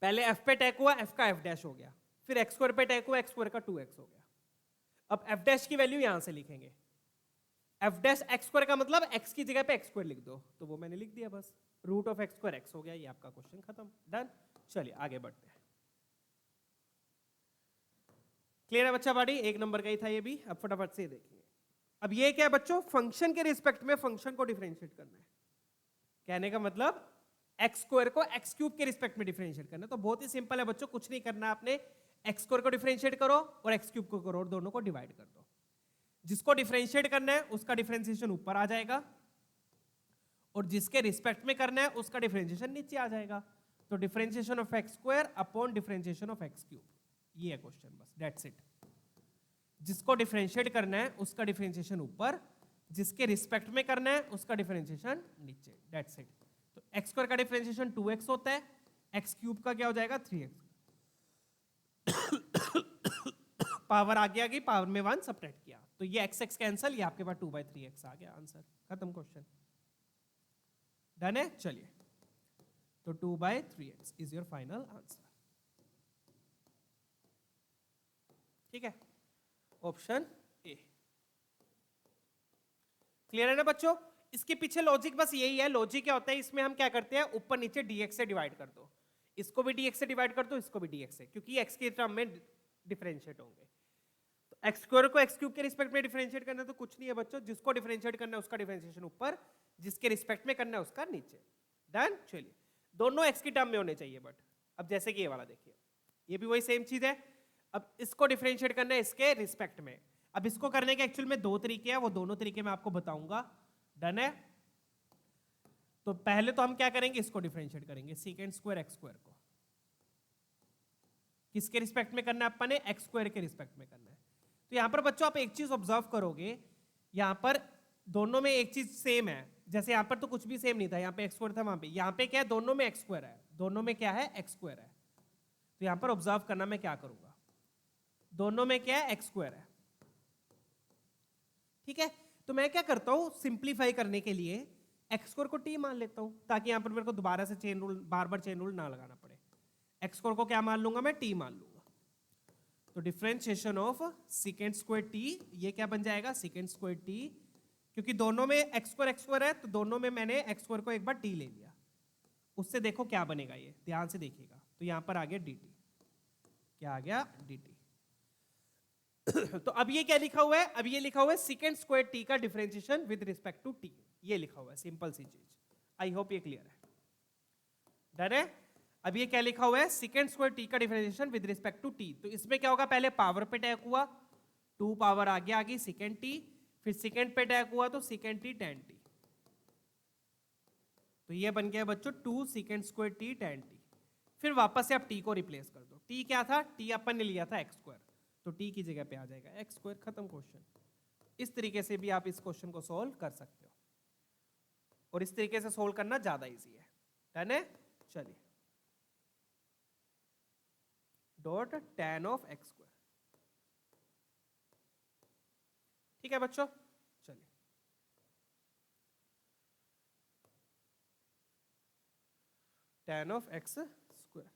पहले f पे अटैक हुआ, f का f डैश हो गया, फिर x स्क्वायर पे अटैक हुआ, x स्क्वायर का 2x हो गया। अब f डैश की वैल्यू यहां से लिखेंगे, f डैश x स्क्वायर का मतलब x की जगह पे x स्क्वायर लिख दो, तो वो मैंने लिख दिया बस, root of x square x हो गया। ये आपका क्वेश्चन खत्म। डन। चलिए आगे बढ़ते हैं। क्लियर है बच्चा बाड़ी, 1 नंबर का ही था ये भी। अब फटाफट से देखेंगे। अब ये क्या है बच्चों, फंक्शन के रिस्पेक्ट में फंक्शन को डिफरेंशिएट करना है। कहने का मतलब एक्स स्क्वायर को एक्स क्यूब के रिस्पेक्ट में डिफरेंशिएट करना है। तो बहुत ही सिंपल है बच्चों, कुछ नहीं करना आपने, एक्स स्क्वायर को डिफरेंशिएट करो और एक्स क्यूब को करो और दोनों को डिवाइड कर दो। जिसको डिफरेंशिएट करना है उसका डिफरेंशिएशन ऊपर आ जाएगा, और जिसके रिस्पेक्ट में करना है उसका डिफरेंशिएशन नीचे आ जाएगा। तो differentiation of x square upon differentiation of x cube, ये है क्वेश्चन बस, दैट्स इट। जिसको डिफरेंशिएट करना है उसका डिफरेंशिएशन ऊपर, जिसके रिस्पेक्ट में करना है उसका डिफरेंशिएशन नीचे, दैट्स इट। तो एक्स स्क्वायर का डिफरेंशिएशन 2x होता है, एक्स क्यूब का क्या हो जाएगा 3x। पावर आगे आ गई, पावर में 1 सब्ट्रैक्ट किया, तो ये x x कैंसिल, ये आपके पास 2/3x आ गया आंसर, खत्म क्वेश्चन। डन है। चलिए, तो 2/3x is your final answer. ठीक है, ऑप्शन ए। क्लियर है ना बच्चों। इसके पीछे लॉजिक बस यही है। लॉजिक क्या होता है, इसमें हम क्या करते हैं, ऊपर नीचे dx से डिवाइड कर दो, इसको भी dx से डिवाइड कर दो, इसको भी dx से, क्योंकि x के टर्म में डिफरेंशिएट होंगे। तो एक्स स्क्वायर को एक्स क्यूब के रिस्पेक्ट में डिफरेंशिएट करना तो कुछ नहीं है बच्चों, जिसको डिफरेंशिएट करना है उसका डिफरेंशिएशन ऊपर, जिसके रिस्पेक्ट में करना है उसका नीचे। डन। चलिए, दोनों x की टर्म में होने चाहिए, बट अब जैसे कि ये वाला देखिए, ये भी वही सेम चीज है। अब इसको डिफरेंशिएट करना है इसके रिस्पेक्ट में। अब इसको करने के एक्चुअल में 2 तरीके हैं, वो दोनों तरीके मैं आपको बताऊंगा। डन है। तो पहले तो हम क्या करेंगे, इसको डिफरेंशिएट करेंगे, सेकेंड स्क्वायर एक्स स्क्वायर को किसके रिस्पेक्ट में करना है, अपन ने एक्स स्क्वायर के रिस्पेक्ट में करना है। तो यहां पर बच्चों आप एक चीज ऑब्जर्व करोगे, यहां पर दोनों में एक चीज सेम है। जैसे यहां पर तो कुछ भी सेम नहीं था, यहां पे एक्स स्क्वायर था, वहां पे, यहां पे क्या है, दोनों में एक्स स्क्वायर है, दोनों में क्या है, एक्स स्क्वायर है। तो यहां पर ऑब्जर्व करना, मैं क्या करूंगा, दोनों में क्या है, एक्स स्क्वायर है। ठीक है, तो मैं क्या करता हूं, सिंप्लीफाई करने के लिए एक्स स्क्वायर को टी मान लेता हूं, ताकि यहां पर मेरे को दोबारा से चेन रूल, बार बार चेन रूल ना लगाना पड़े। एक्स स्क्वायर को क्या मान लूंगा मैं, टी मान लूंगा। तो differentiation of second square T, ये क्या बन जाएगा, सेकेंड स्क्वायर टी, क्योंकि दोनों में एक्स स्क्वायर है, तो दोनों में मैंने एक्स स्क्वायर को एक बार टी ले लिया, उससे देखो क्या बनेगा, ये ध्यान से देखिएगा। तो यहां पर आ गया डी टी, क्या आ गया, डी टी। तो अब ये क्या लिखा हुआ है, अब ये लिखा हुआ है सेकेंड स्क्वायर टी का differentiation with respect to t, ये लिखा हुआ है, सिंपल सी चीज। आई होप ये क्लियर है। डन है। अब ये क्या लिखा हुआ है, सेकेंड स्क्वायर टी का differentiation with respect to t. तो इसमें क्या होगा, पहले पावर पे अटैक हुआ, 2 पावर आगे आ गई सेकेंड टी, फिर सेकेंड पे अटैक हुआ तो सेकेंड टी tan टी। तो ये बन गया बच्चों 2 second square T tan T. फिर वापस से आप टी को रिप्लेस कर दो, टी क्या था, टी अपन ने लिया था एक्स स्क्वायर, तो टी की जगह पे आ जाएगा एक्स स्क्वायर, खत्म क्वेश्चन। इस तरीके से भी आप इस क्वेश्चन को सोल्व कर सकते हो, और इस तरीके से सोल्व करना ज्यादा इजी है। डन है? चलिए, dot tan of x square. ठीक है बच्चों, चलिए tan of x square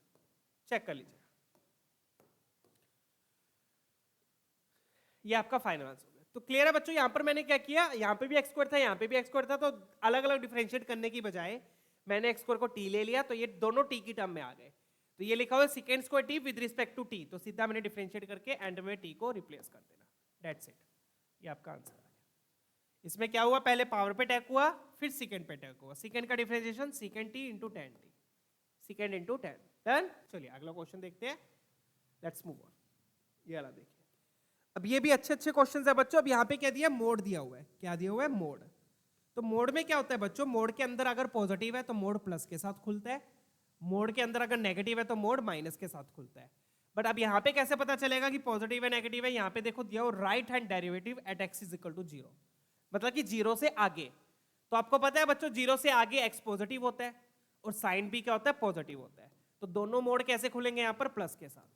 check कर लीजिए। ये आपका फाइनल आंसर हो गया। तो क्लियर है बच्चों? यहां पर मैंने क्या किया, यहां पे भी एक्स स्क्वायर था, यहां पे भी एक्स स्क्वायर था, तो अलग अलग डिफरेंशिएट करने की बजाय मैंने एक्स स्क्वायर को टी ले लिया, तो ये दोनों टी की टर्म में आ गए। तो ये लिखा हुआ secant square t with respect to t, तो सीधा मैंने डिफरेंशिएट करके एंड में टी को रिप्लेस कर देना। दैट्स इट, ये आपका आंसर आ गया। इसमें क्या हुआ, पहले पावर पे अटैक हुआ, फिर सेकंड पे अटैक हुआ। सेकंड का differentiation second T into ten T, second into ten. Done? चलिए अगला क्वेश्चन देखते हैं, लेट्स मूव ऑन। ये वाला देखिए, अब ये भी अच्छे अच्छे क्वेश्चंस है बच्चों। अब यहाँ पे क्या दिया, मोड दिया हुआ है। क्या दिया हुआ है, मोड। तो मोड में क्या होता है बच्चों, मोड के अंदर अगर पॉजिटिव है तो मोड प्लस के साथ खुलता है, मोड के अंदर अगर नेगेटिव है तो मोड माइनस के साथ खुलता है। बट अब यहाँ पे कैसे पता चलेगा कि पॉजिटिव है नेगेटिव है? यहाँ पे देखो दिया हो right hand derivative at x is equal to zero, मतलब कि जीरो से आगे। तो आपको पता है बच्चों, जीरो से आगे एक्स पॉजिटिव होता है और साइन भी क्या होता है, पॉजिटिव होता है। तो दोनों मोड कैसे खुलेंगे यहाँ पर, प्लस के साथ।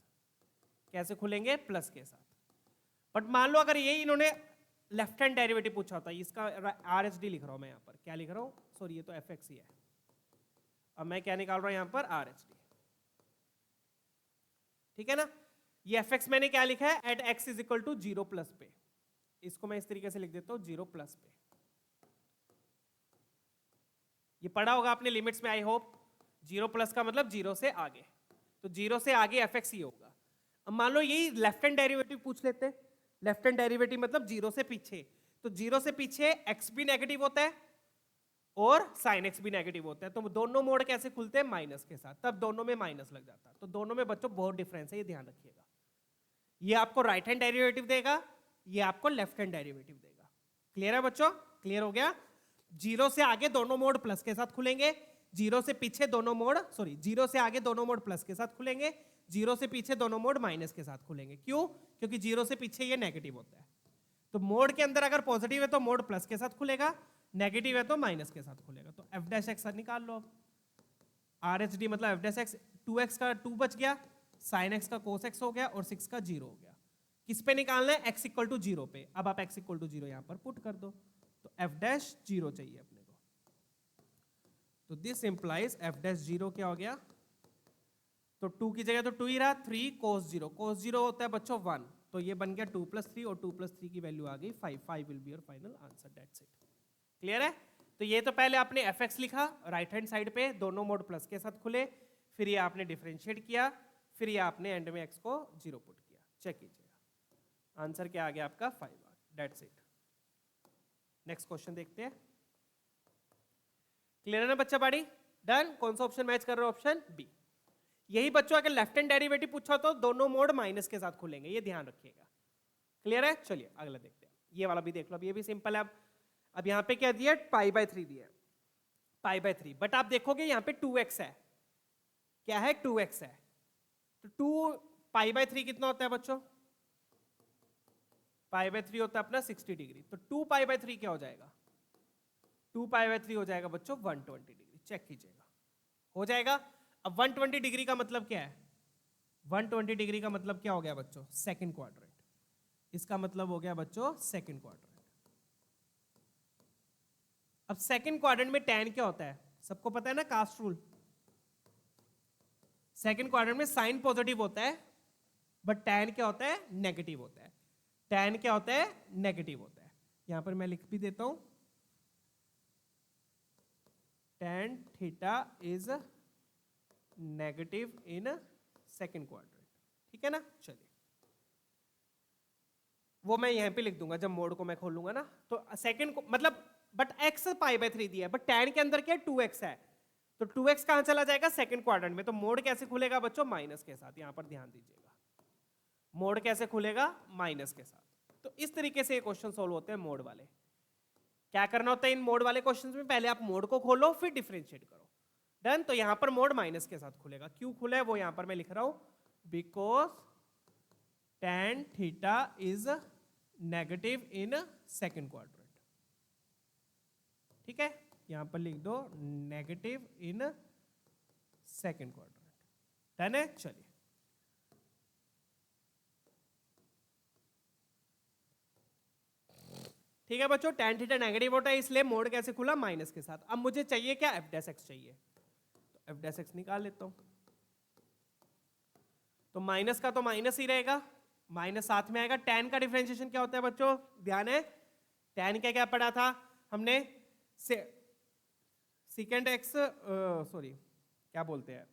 कैसे खुलेंगे, प्लस के साथ। बट मान लो अगर ये इन्होंने लेफ्ट हैंड डेरिवेटिव पूछा होता है, इसका आर एच डी लिख रहा हूं मैं यहाँ पर, क्या लिख रहा हूँ, सॉरी ये तो एफ एक्स ही है। अब मैं क्या निकाल रहा हूं यहाँ पर, आर एच डी। ठीक है ना? ये एफ एक्स मैंने क्या लिखा है, at x is equal to zero plus पे। इसको मैं इस तरीके से लिख देता हूं, जीरो प्लस पे। ये पढ़ा होगा आपने लिमिट्स में, आई होप। जीरो प्लस का मतलब जीरो से आगे, तो जीरो से आगे एफ एक्स ही होगा। अब मान लो यही लेफ्ट हैंड डेरिवेटिव पूछ लेते हैं। लेफ्ट हैंड डेरिवेटिव मतलब जीरो से पीछे, तो जीरो से पीछे एक्स भी नेगेटिव होता है और साइन एक्स भी नेगेटिव होता है। तो दोनों मोड कैसे खुलते हैं, माइनस के साथ, तब दोनों में माइनस लग जाता है। तो दोनों में बच्चों बहुत डिफरेंस है, ये ध्यान रखिएगा। ये आपको राइट हैंड डेरिवेटिव देगा, ये आपको लेफ्ट हैंड डेरिवेटिव देगा। क्लियर है बच्चों? क्लियर हो गया? जीरो से आगे दोनों मोड प्लस के साथ खुलेंगे, जीरो से पीछे दोनों मोड, सॉरी जीरो से आगे दोनों मोड प्लस के साथ खुलेंगे, जीरो से पीछे दोनों मोड माइनस के साथ खुलेंगे। क्यों? क्योंकि जीरो से पीछे ये नेगेटिव होता है। तो मोड के अंदर अगर पॉजिटिव है तो मोड प्लस के साथ खुलेगा, नेगेटिव है तो माइनस के साथ खुलेगा। तो एफ डैश एक्स निकाल लो अब। आर एच डी मतलब एफ डैश एक्स, 2x का 2 बच गया, साइन एक्स का कोस एक्स हो गया, और 6 का 0 हो गया। किस पे निकालना है, x इक्वल टू 0 पे। अब आप x इक्वल टू 0 यहां पर पुट कर दो, तो एफ डैश 0 चाहिए अपने को। तो दिस इंप्लाइज एफ डैश 0 क्या हो गया, तो 2 की जगह तो 2 ही रहा, 3 cos 0। cos 0 होता है बच्चों 1, तो ये बन गया 2 + 3, और 2 + 3 की वैल्यू आ गई 5। 5 will be your final answer, that's it. Clear है? तो ये तो पहले आपने एफ एक्स लिखा राइट हैंड साइड पे, दोनों मोड प्लस के साथ खुले, फिर ये आपने डिफरेंशिएट किया, फिर ये आपने एंड में एक्स को 0 पुट किया। चेक कीजिएगा, आंसर क्या आ गया आपका, 5। That's it. नेक्स्ट क्वेश्चन देखते हैं। क्लियर है ना बच्चा बाड़ी? डन? कौन सा ऑप्शन मैच कर रहे हो, ऑप्शन बी। यही बच्चों अगर लेफ्ट हैंड डेरिवेटिव पूछा तो दोनों मोड माइनस के साथ खुलेंगे, ये ध्यान रखिएगा। क्लियर है? चलिए अगला देखते हैं। ये वाला भी देख लो, अब ये भी सिंपल है। अब यहां पे क्या दिया, π/3 दिया है, π/3। बट आप देखोगे यहां पे 2x है। क्या है, 2x है। तो 2 π/3 कितना होता है बच्चों, π/3 होता है अपना 60 डिग्री। तो 2 π/3 क्या हो जाएगा, 2 π/3 हो जाएगा बच्चों 120 डिग्री। चेक कीजिएगा, हो जाएगा। अब 120 डिग्री का मतलब क्या है, 120 डिग्री का मतलब क्या हो गया बच्चों, सेकंड क्वाड्रेंट। इसका मतलब हो गया बच्चों सेकंड क्वाड्रेंट। अब सेकंड क्वाड्रेंट में tan क्या होता है, सबको पता है ना, कास्ट रूल। सेकंड क्वाड्रेंट में साइन पॉजिटिव होता है, बट tan क्या होता है, नेगेटिव होता है। tan क्या होता है, नेगेटिव होता है। यहां पर मैं लिख भी देता हूं, tan theta is negative in second quadrant. ठीक है ना? चलिए वो मैं यहां पे लिख दूंगा जब मोड को मैं खोलूंगा ना। तो सेकंड को मतलब, बट x π/3 दिया है, बट tan के अंदर क्या है, 2x है। तो 2x कहां चला जाएगा, सेकंड क्वाड्रेंट में। तो मोड कैसे खुलेगा बच्चों, माइनस के साथ। यहां पर ध्यान दीजिएगा, मोड कैसे खुलेगा, माइनस के साथ। तो इस तरीके से ये क्वेश्चन सोल्व होते हैं मोड वाले। क्या करना होता है इन मोड वाले क्वेश्चंस में, पहले आप मोड को खोलो फिर डिफरेंशिएट करो। डन? तो यहां पर मोड माइनस के साथ खुलेगा। क्यों खुला है वो यहां पर मैं लिख रहा हूं, because tan theta is negative in second quadrant. ठीक है, यहां पर लिख दो negative in second quadrant. Done है। चलिए ठीक है बच्चों, tan थीटा नेगेटिव होता है इसलिए मोड कैसे खुला, माइनस के साथ। अब मुझे चाहिए क्या, एफ डैश एक्स चाहिए, तो एफ डैश एक्स निकाल लेता हूं। तो माइनस का तो माइनस ही रहेगा, माइनस साथ में आएगा। tan का डिफरेंशिएशन क्या होता है बच्चों, ध्यान है, tan का क्या पढ़ा था हमने, सेकेंड एक्स, सॉरी क्या बोलते हैं,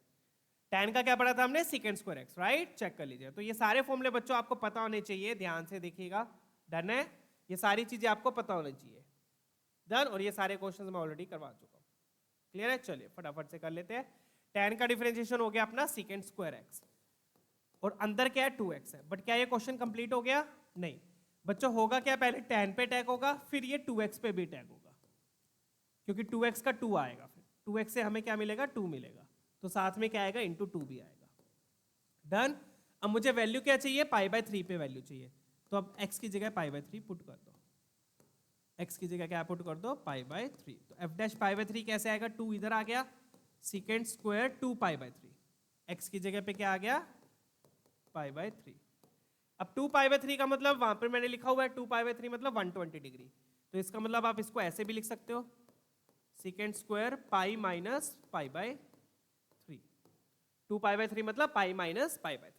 tan का क्या पढ़ा था हमने, second square x, right. Check कर लीजिए। तो ये सारे फॉर्मूले बच्चों आपको पता होने चाहिए, ध्यान से देखिएगा। डन है, ये सारी चीजें आपको पता होनी चाहिए। डन, और ये सारे क्वेश्चंस मैं ऑलरेडी करवा चुका हूं। क्लियर है। चलिए फटाफट से कर लेते हैं। tan का डिफरेंशिएशन हो गया अपना सेकेंड स्क्वायर एक्स, और अंदर क्या है 2x है। बट क्या ये क्वेश्चन कंप्लीट हो गया, नहीं बच्चों। होगा क्या, पहले tan पे टैग होगा, फिर ये 2x पे भी टैग होगा, क्योंकि 2x का 2 आएगा, फिर 2x से हमें क्या मिलेगा, 2 मिलेगा, तो साथ में क्या आएगा, इंटू 2 भी आएगा। डन। अब मुझे वैल्यू क्या चाहिए, π/3 पे वैल्यू चाहिए, तो अब x की जगह π/3 पुट कर दो। x की जगह क्या पुट कर दो, π/3। तो f डैश π/3 कैसे आएगा, 2 इधर आ गया, सेकेंड स्क्वायर 2 π/3, x की जगह पे क्या आ गया, π/3। अब 2 π/3 का मतलब वहां पर मैंने लिखा हुआ है 2 π/3 मतलब 120 डिग्री, तो इसका मतलब आप इसको ऐसे भी लिख सकते हो, सेकेंड स्क्वायर पाई माइनस π/3। 2 π/3 मतलब पाई माइनस π/3।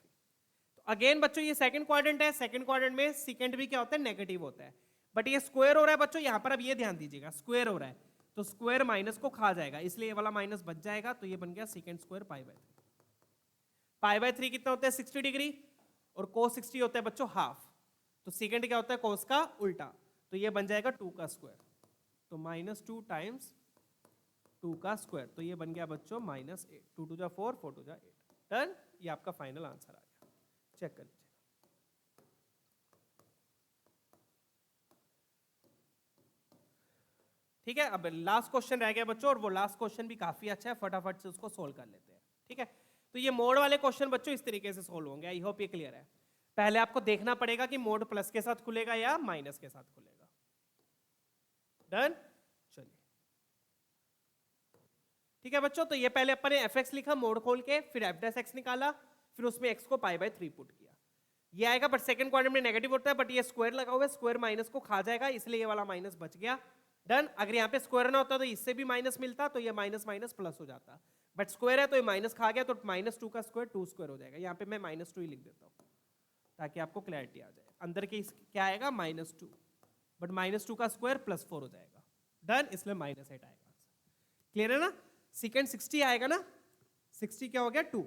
तो अगेन बच्चों ये सेकंड क्वाड्रेंट है, सेकंड क्वाड्रेंट में सेकंड भी क्या होता है, नेगेटिव होता है। बट ये स्क्वायर हो रहा है बच्चों, यहां पर अब ये ध्यान दीजिएगा, स्क्वायर हो रहा है तो स्क्वायर माइनस को खा जाएगा, इसलिए ये वाला माइनस बच जाएगा, तो ये बन गया सेकंड स्क्वायर π/3। π/3 कितना होता है, 60 डिग्री, और cos 60 होता है बच्चों हाफ, तो सेकंड क्या होता है, cos का उल्टा, तो ये बन जाएगा 2 का स्क्वायर, तो -2 टाइम्स 2 का स्क्वायर, तो ये बन गया बच्चों -8। 2 2 जा 4, 4 2 जा 8। डन, ये आपका फाइनल आंसर आ गया। चेक कर लीजिए। ठीक है, अब लास्ट क्वेश्चन रह गया बच्चों, और वो लास्ट क्वेश्चन भी काफी अच्छा है, फटाफट से उसको सोल्व कर लेते हैं। ठीक है, तो ये मोड वाले क्वेश्चन बच्चों इस तरीके से सोल्व होंगे। आई होप ये क्लियर है। पहले आपको देखना पड़ेगा कि मोड प्लस के साथ खुलेगा या माइनस के साथ खुलेगा। डन, चलिए ठीक है बच्चों, तो ये पहले अपन ने fx लिखा मोड खोल के, फिर f डैश x निकाला, फिर उसमें x को π/3 पुट किया, ये आएगा। बट सेकंड क्वाड्रेंट में नेगेटिव होता है, बट ये स्क्वायर लगा हुआ है, स्क्वायर माइनस को खा जाएगा, इसलिए ये वाला माइनस बच गया। डन। अगर यहाँ पे स्क्वायर ना होता तो इससे भी माइनस मिलता, तो ये माइनस माइनस प्लस हो जाता, बट स्क्वायर है तो ये माइनस खा गया, तो -2 का स्क्वायर 2 स्क्वायर हो जाएगा। यहाँ पे मैं -2 ही लिख देता हूँ ताकि आपको क्लैरिटी आ जाए। अंदर के क्या आएगा, -2, बट -2 का स्क्वायर +4 हो जाएगा। डन, इसलिए -8 आएगा। क्लियर है ना। सेकेंड 60 आएगा ना, 60 क्या हो गया 2,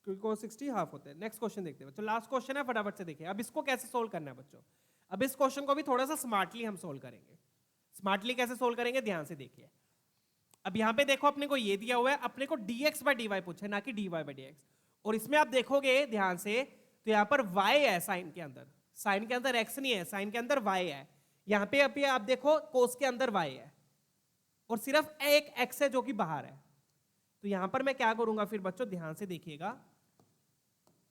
क्योंकि 60 हाफ होते हैं। नेक्स्ट क्वेश्चन देखते हैं बच्चों, लास्ट क्वेश्चन है, फटाफट से देखिए। अब इसको कैसे सोल्व करना है बच्चों, अब इस क्वेश्चन को भी थोड़ा सा स्मार्टली हम सोल्व करेंगे। स्मार्टली कैसे सोल्व करेंगे, ध्यान से देखिए। अब यहाँ पे देखो अपने को ये दिया हुआ है, अपने को dx/dy पूछा है, ना कि dy/dx। और इसमें आप देखोगे ध्यान से, तो यहाँ पर y है साइन के अंदर, साइन के अंदर x नहीं है, साइन के अंदर y है। यहाँ पे अभी आप देखो कोस के अंदर y है, और सिर्फ एक x है जो कि बाहर है। तो यहां पर मैं क्या करूंगा फिर बच्चों, ध्यान से देखिएगा।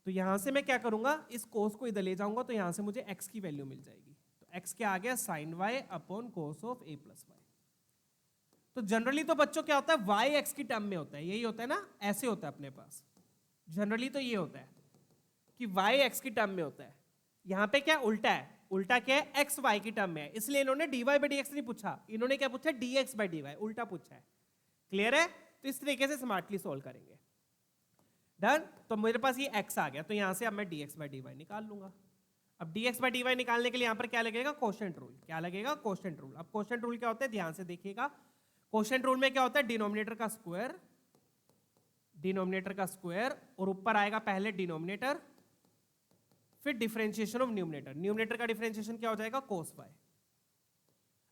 तो यहां से मैं क्या करूंगा, इस कोस को इधर ले जाऊंगा, तो यहां से मुझे x की वैल्यू मिल जाएगी। तो x क्या आ गया, sine y upon cos of a plus y. तो जनरली तो बच्चों क्या होता है, y x की टर्म में होता है, यही होता है ना, ऐसे होता है अपने पास। जनरली तो ये होता है कि y x की टर्म में होता है। यहां पे क्या उल्टा है, उल्टा क्या है, x y की टर्म में है, इसलिए इन्होंने dy/dx नहीं पूछा, इन्होंने क्या पूछा, dx/dy, उल्टा पूछा है। क्लियर है। तो इस तरीके से स्मार्टली सोल्व करेंगे। डन। तो मेरे पास ये x आ गया, तो यहां से अब मैं dx/dy निकाल लूंगा। अब dx/dy निकालने के लिए यहां पर क्या लगेगा, कोशेंट रूल। क्या लगेगा, कोशेंट रूल। अब कोशेंट रूल क्या होता है, ध्यान से देखिएगा। कोशेंट रूल में क्या होता है, डिनोमिनेटर का स्क्वायर, डिनोमिनेटर का स्क्वायर, और ऊपर आएगा पहले डिनोमिनेटर, फिर डिफरेंशिएशन ऑफ न्यूमरेटर। न्यूमरेटर का डिफरेंशिएशन क्या हो जाएगा, cos y।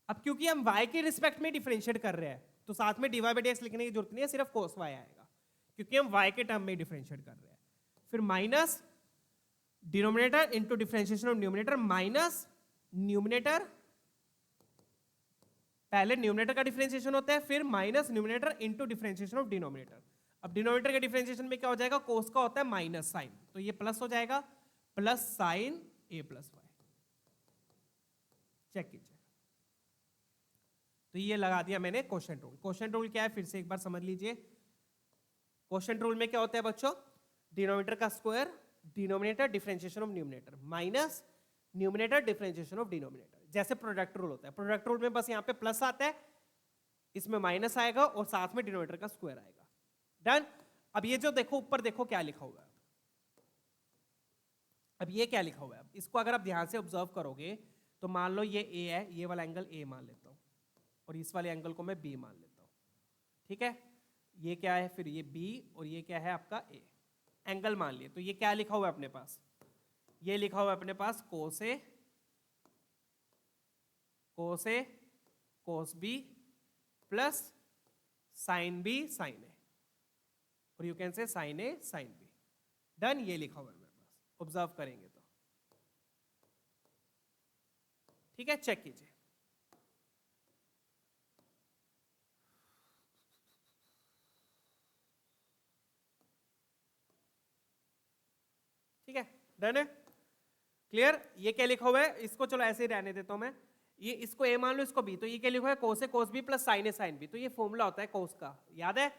अब क्योंकि हम y के रिस्पेक्ट में डिफरेंशिएट कर रहे हैं, तो साथ में dy/dx लिखने की जरूरत नहीं है, सिर्फ cos y आएगा, क्योंकि हम y के टर्म में डिफरेंशिएट कर रहे हैं। फिर minus denominator into differentiation of numerator, minus numerator, पहले न्यूमरेटर का डिफरेंशिएशन होता है, फिर minus numerator into differentiation of denominator. अब डिनोमिनेटर के डिफरेंशिएशन में क्या हो जाएगा, cos का होता है माइनस साइन, तो ये प्लस हो जाएगा, plus sine a plus y. Check कीजिए। तो ये लगा दिया मैंने क्वोशिएंट रूल। क्वोशिएंट रूल क्या है फिर से एक बार समझ लीजिए। क्वोशिएंट रूल में क्या होता है बच्चों, डिनोमिनेटर का square, denominator differentiation of numerator minus numerator differentiation of denominator. जैसे प्रोडक्ट रूल होता है, प्रोडक्ट रूल में बस यहाँ पे प्लस आता है, इसमें माइनस आएगा और साथ में डिनोमिनेटर का स्क्वायर आएगा। डन। अब ये जो देखो ऊपर देखो क्या लिखा हुआ है, अब ये क्या लिखा हुआ है, इसको अगर आप ध्यान से ऑब्जर्व करोगे तो मान लो ये ए है, ये वाला एंगल ए मान लेता हूं और इस वाले एंगल को मैं बी मान लेता हूं, ठीक है। ये क्या है फिर, ये बी और ये क्या है आपका ए, एंगल मान लिए। तो ये क्या लिखा हुआ है अपने पास, ये लिखा हुआ है अपने पास cos A cos B plus sine B sine A, और you can say sine A sine B. Done. ये लिखा हुआ है मेरे पास, ऑब्जर्व करेंगे तो ठीक है। चेक कीजिए। ठीक है, डन है, क्लियर। ये क्या लिखा हुआ है, इसको चलो ऐसे ही रहने देता हूं मैं, ये इसको ए मान लो, इसको बी। तो ये क्या लिखा है, कोस A cos B plus sine A sine B. तो ये फॉर्मूला होता है कोस का, याद है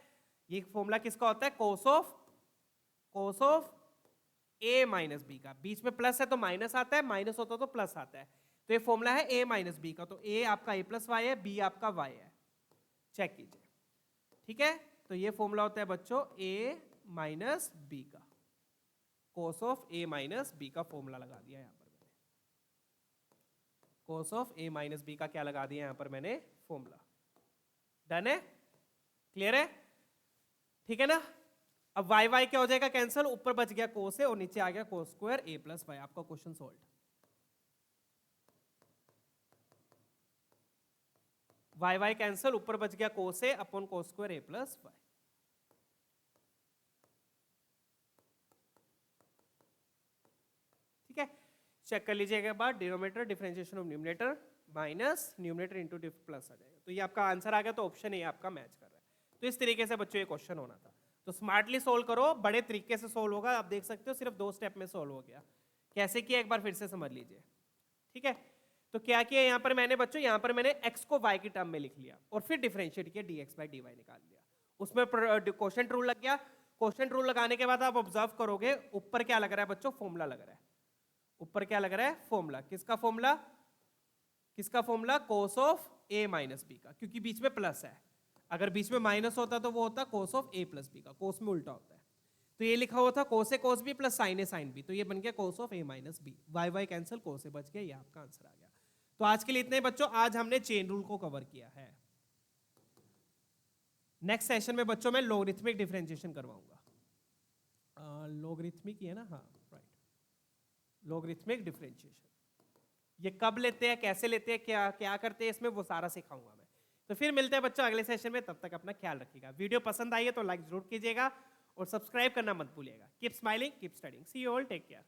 ये फॉर्मूला किसका होता है, cos of a minus b का। बीच में प्लस है तो माइनस आता है, माइनस होता तो प्लस आता है। तो ये फॉर्मूला है ए माइनस बी का। तो ए आपका ए प्लस वाई है, बी आपका वाई है। चेक कीजिए, ठीक है। तो ये फॉर्मूला होता है बच्चों ए माइनस बी का, cos of a minus b का फॉर्मूला लगा दिया यहां पर मैंने, cos of a minus b का क्या लगा दिया यहां पर मैंने, फॉर्मूला। डन है, क्लियर है, ठीक है ना। अब वाई वाई क्या हो जाएगा कैंसिल, ऊपर बच गया कोस ए और नीचे आ गया cos square A plus Y. आपका question solve. Y Y cancel, ऊपर बच गया cos A upon cos square A plus Y. ठीक है, चेक कर लीजिएगा एक बार, denominator differentiation of numerator minus numerator into plus आ जाएगा। तो ये आपका आंसर आ गया, तो ऑप्शन ए आपका मैच कर रहा है। तो इस तरीके से बच्चों ये क्वेश्चन होना था। तो स्मार्टली सोल्व करो, बड़े तरीके से सोल्व होगा। आप देख सकते हो सिर्फ 2 स्टेप में सोल्व हो गया। कैसे किया एक बार फिर से समझ लीजिए, ठीक है। तो क्या किया यहाँ पर मैंने बच्चों, यहाँ पर मैंने x को y की टर्म में लिख लिया और फिर डिफरेंशिएट किया, dx बाई dy निकाल लिया। उसमें क्वोशिएंट रूल लग गया। क्वोशिएंट रूल लगाने के बाद आप ऑब्जर्व करोगे ऊपर क्या लग रहा है बच्चों, फॉर्मूला लग रहा है। ऊपर क्या लग रहा है, फॉर्मूला। किसका फॉर्मूला, किसका formula, cos of a minus b का, क्योंकि बीच में प्लस है। अगर बीच में माइनस होता तो वो होता cos of a plus b का, कोस में उल्टा होता है। तो ये लिखा हुआ था cos A cos B plus sine A sine B. तो ये बन गया cos of a minus B, Y Y cancel, cos A बच गया, ये आपका आंसर आ गया। तो आज के लिए इतने बच्चों, आज हमने चेन रूल को कवर किया है। नेक्स्ट सेशन में बच्चों मैं लॉगरिथमिक डिफरेंशिएशन करवाऊंगा। लॉगरिथमिक ही है ना, हाँ राइट, लॉगरिथमिक डिफरेंशिएशन। ये कब लेते हैं, कैसे लेते हैं, क्या क्या करते हैं इसमें, वो सारा सिखाऊंगा मैं। तो फिर मिलते हैं बच्चों अगले सेशन में, तब तक अपना ख्याल रखिएगा। वीडियो पसंद आई है तो लाइक जरूर कीजिएगा और सब्सक्राइब करना मत भूलिएगा। Keep smiling, keep studying, see you all, take care.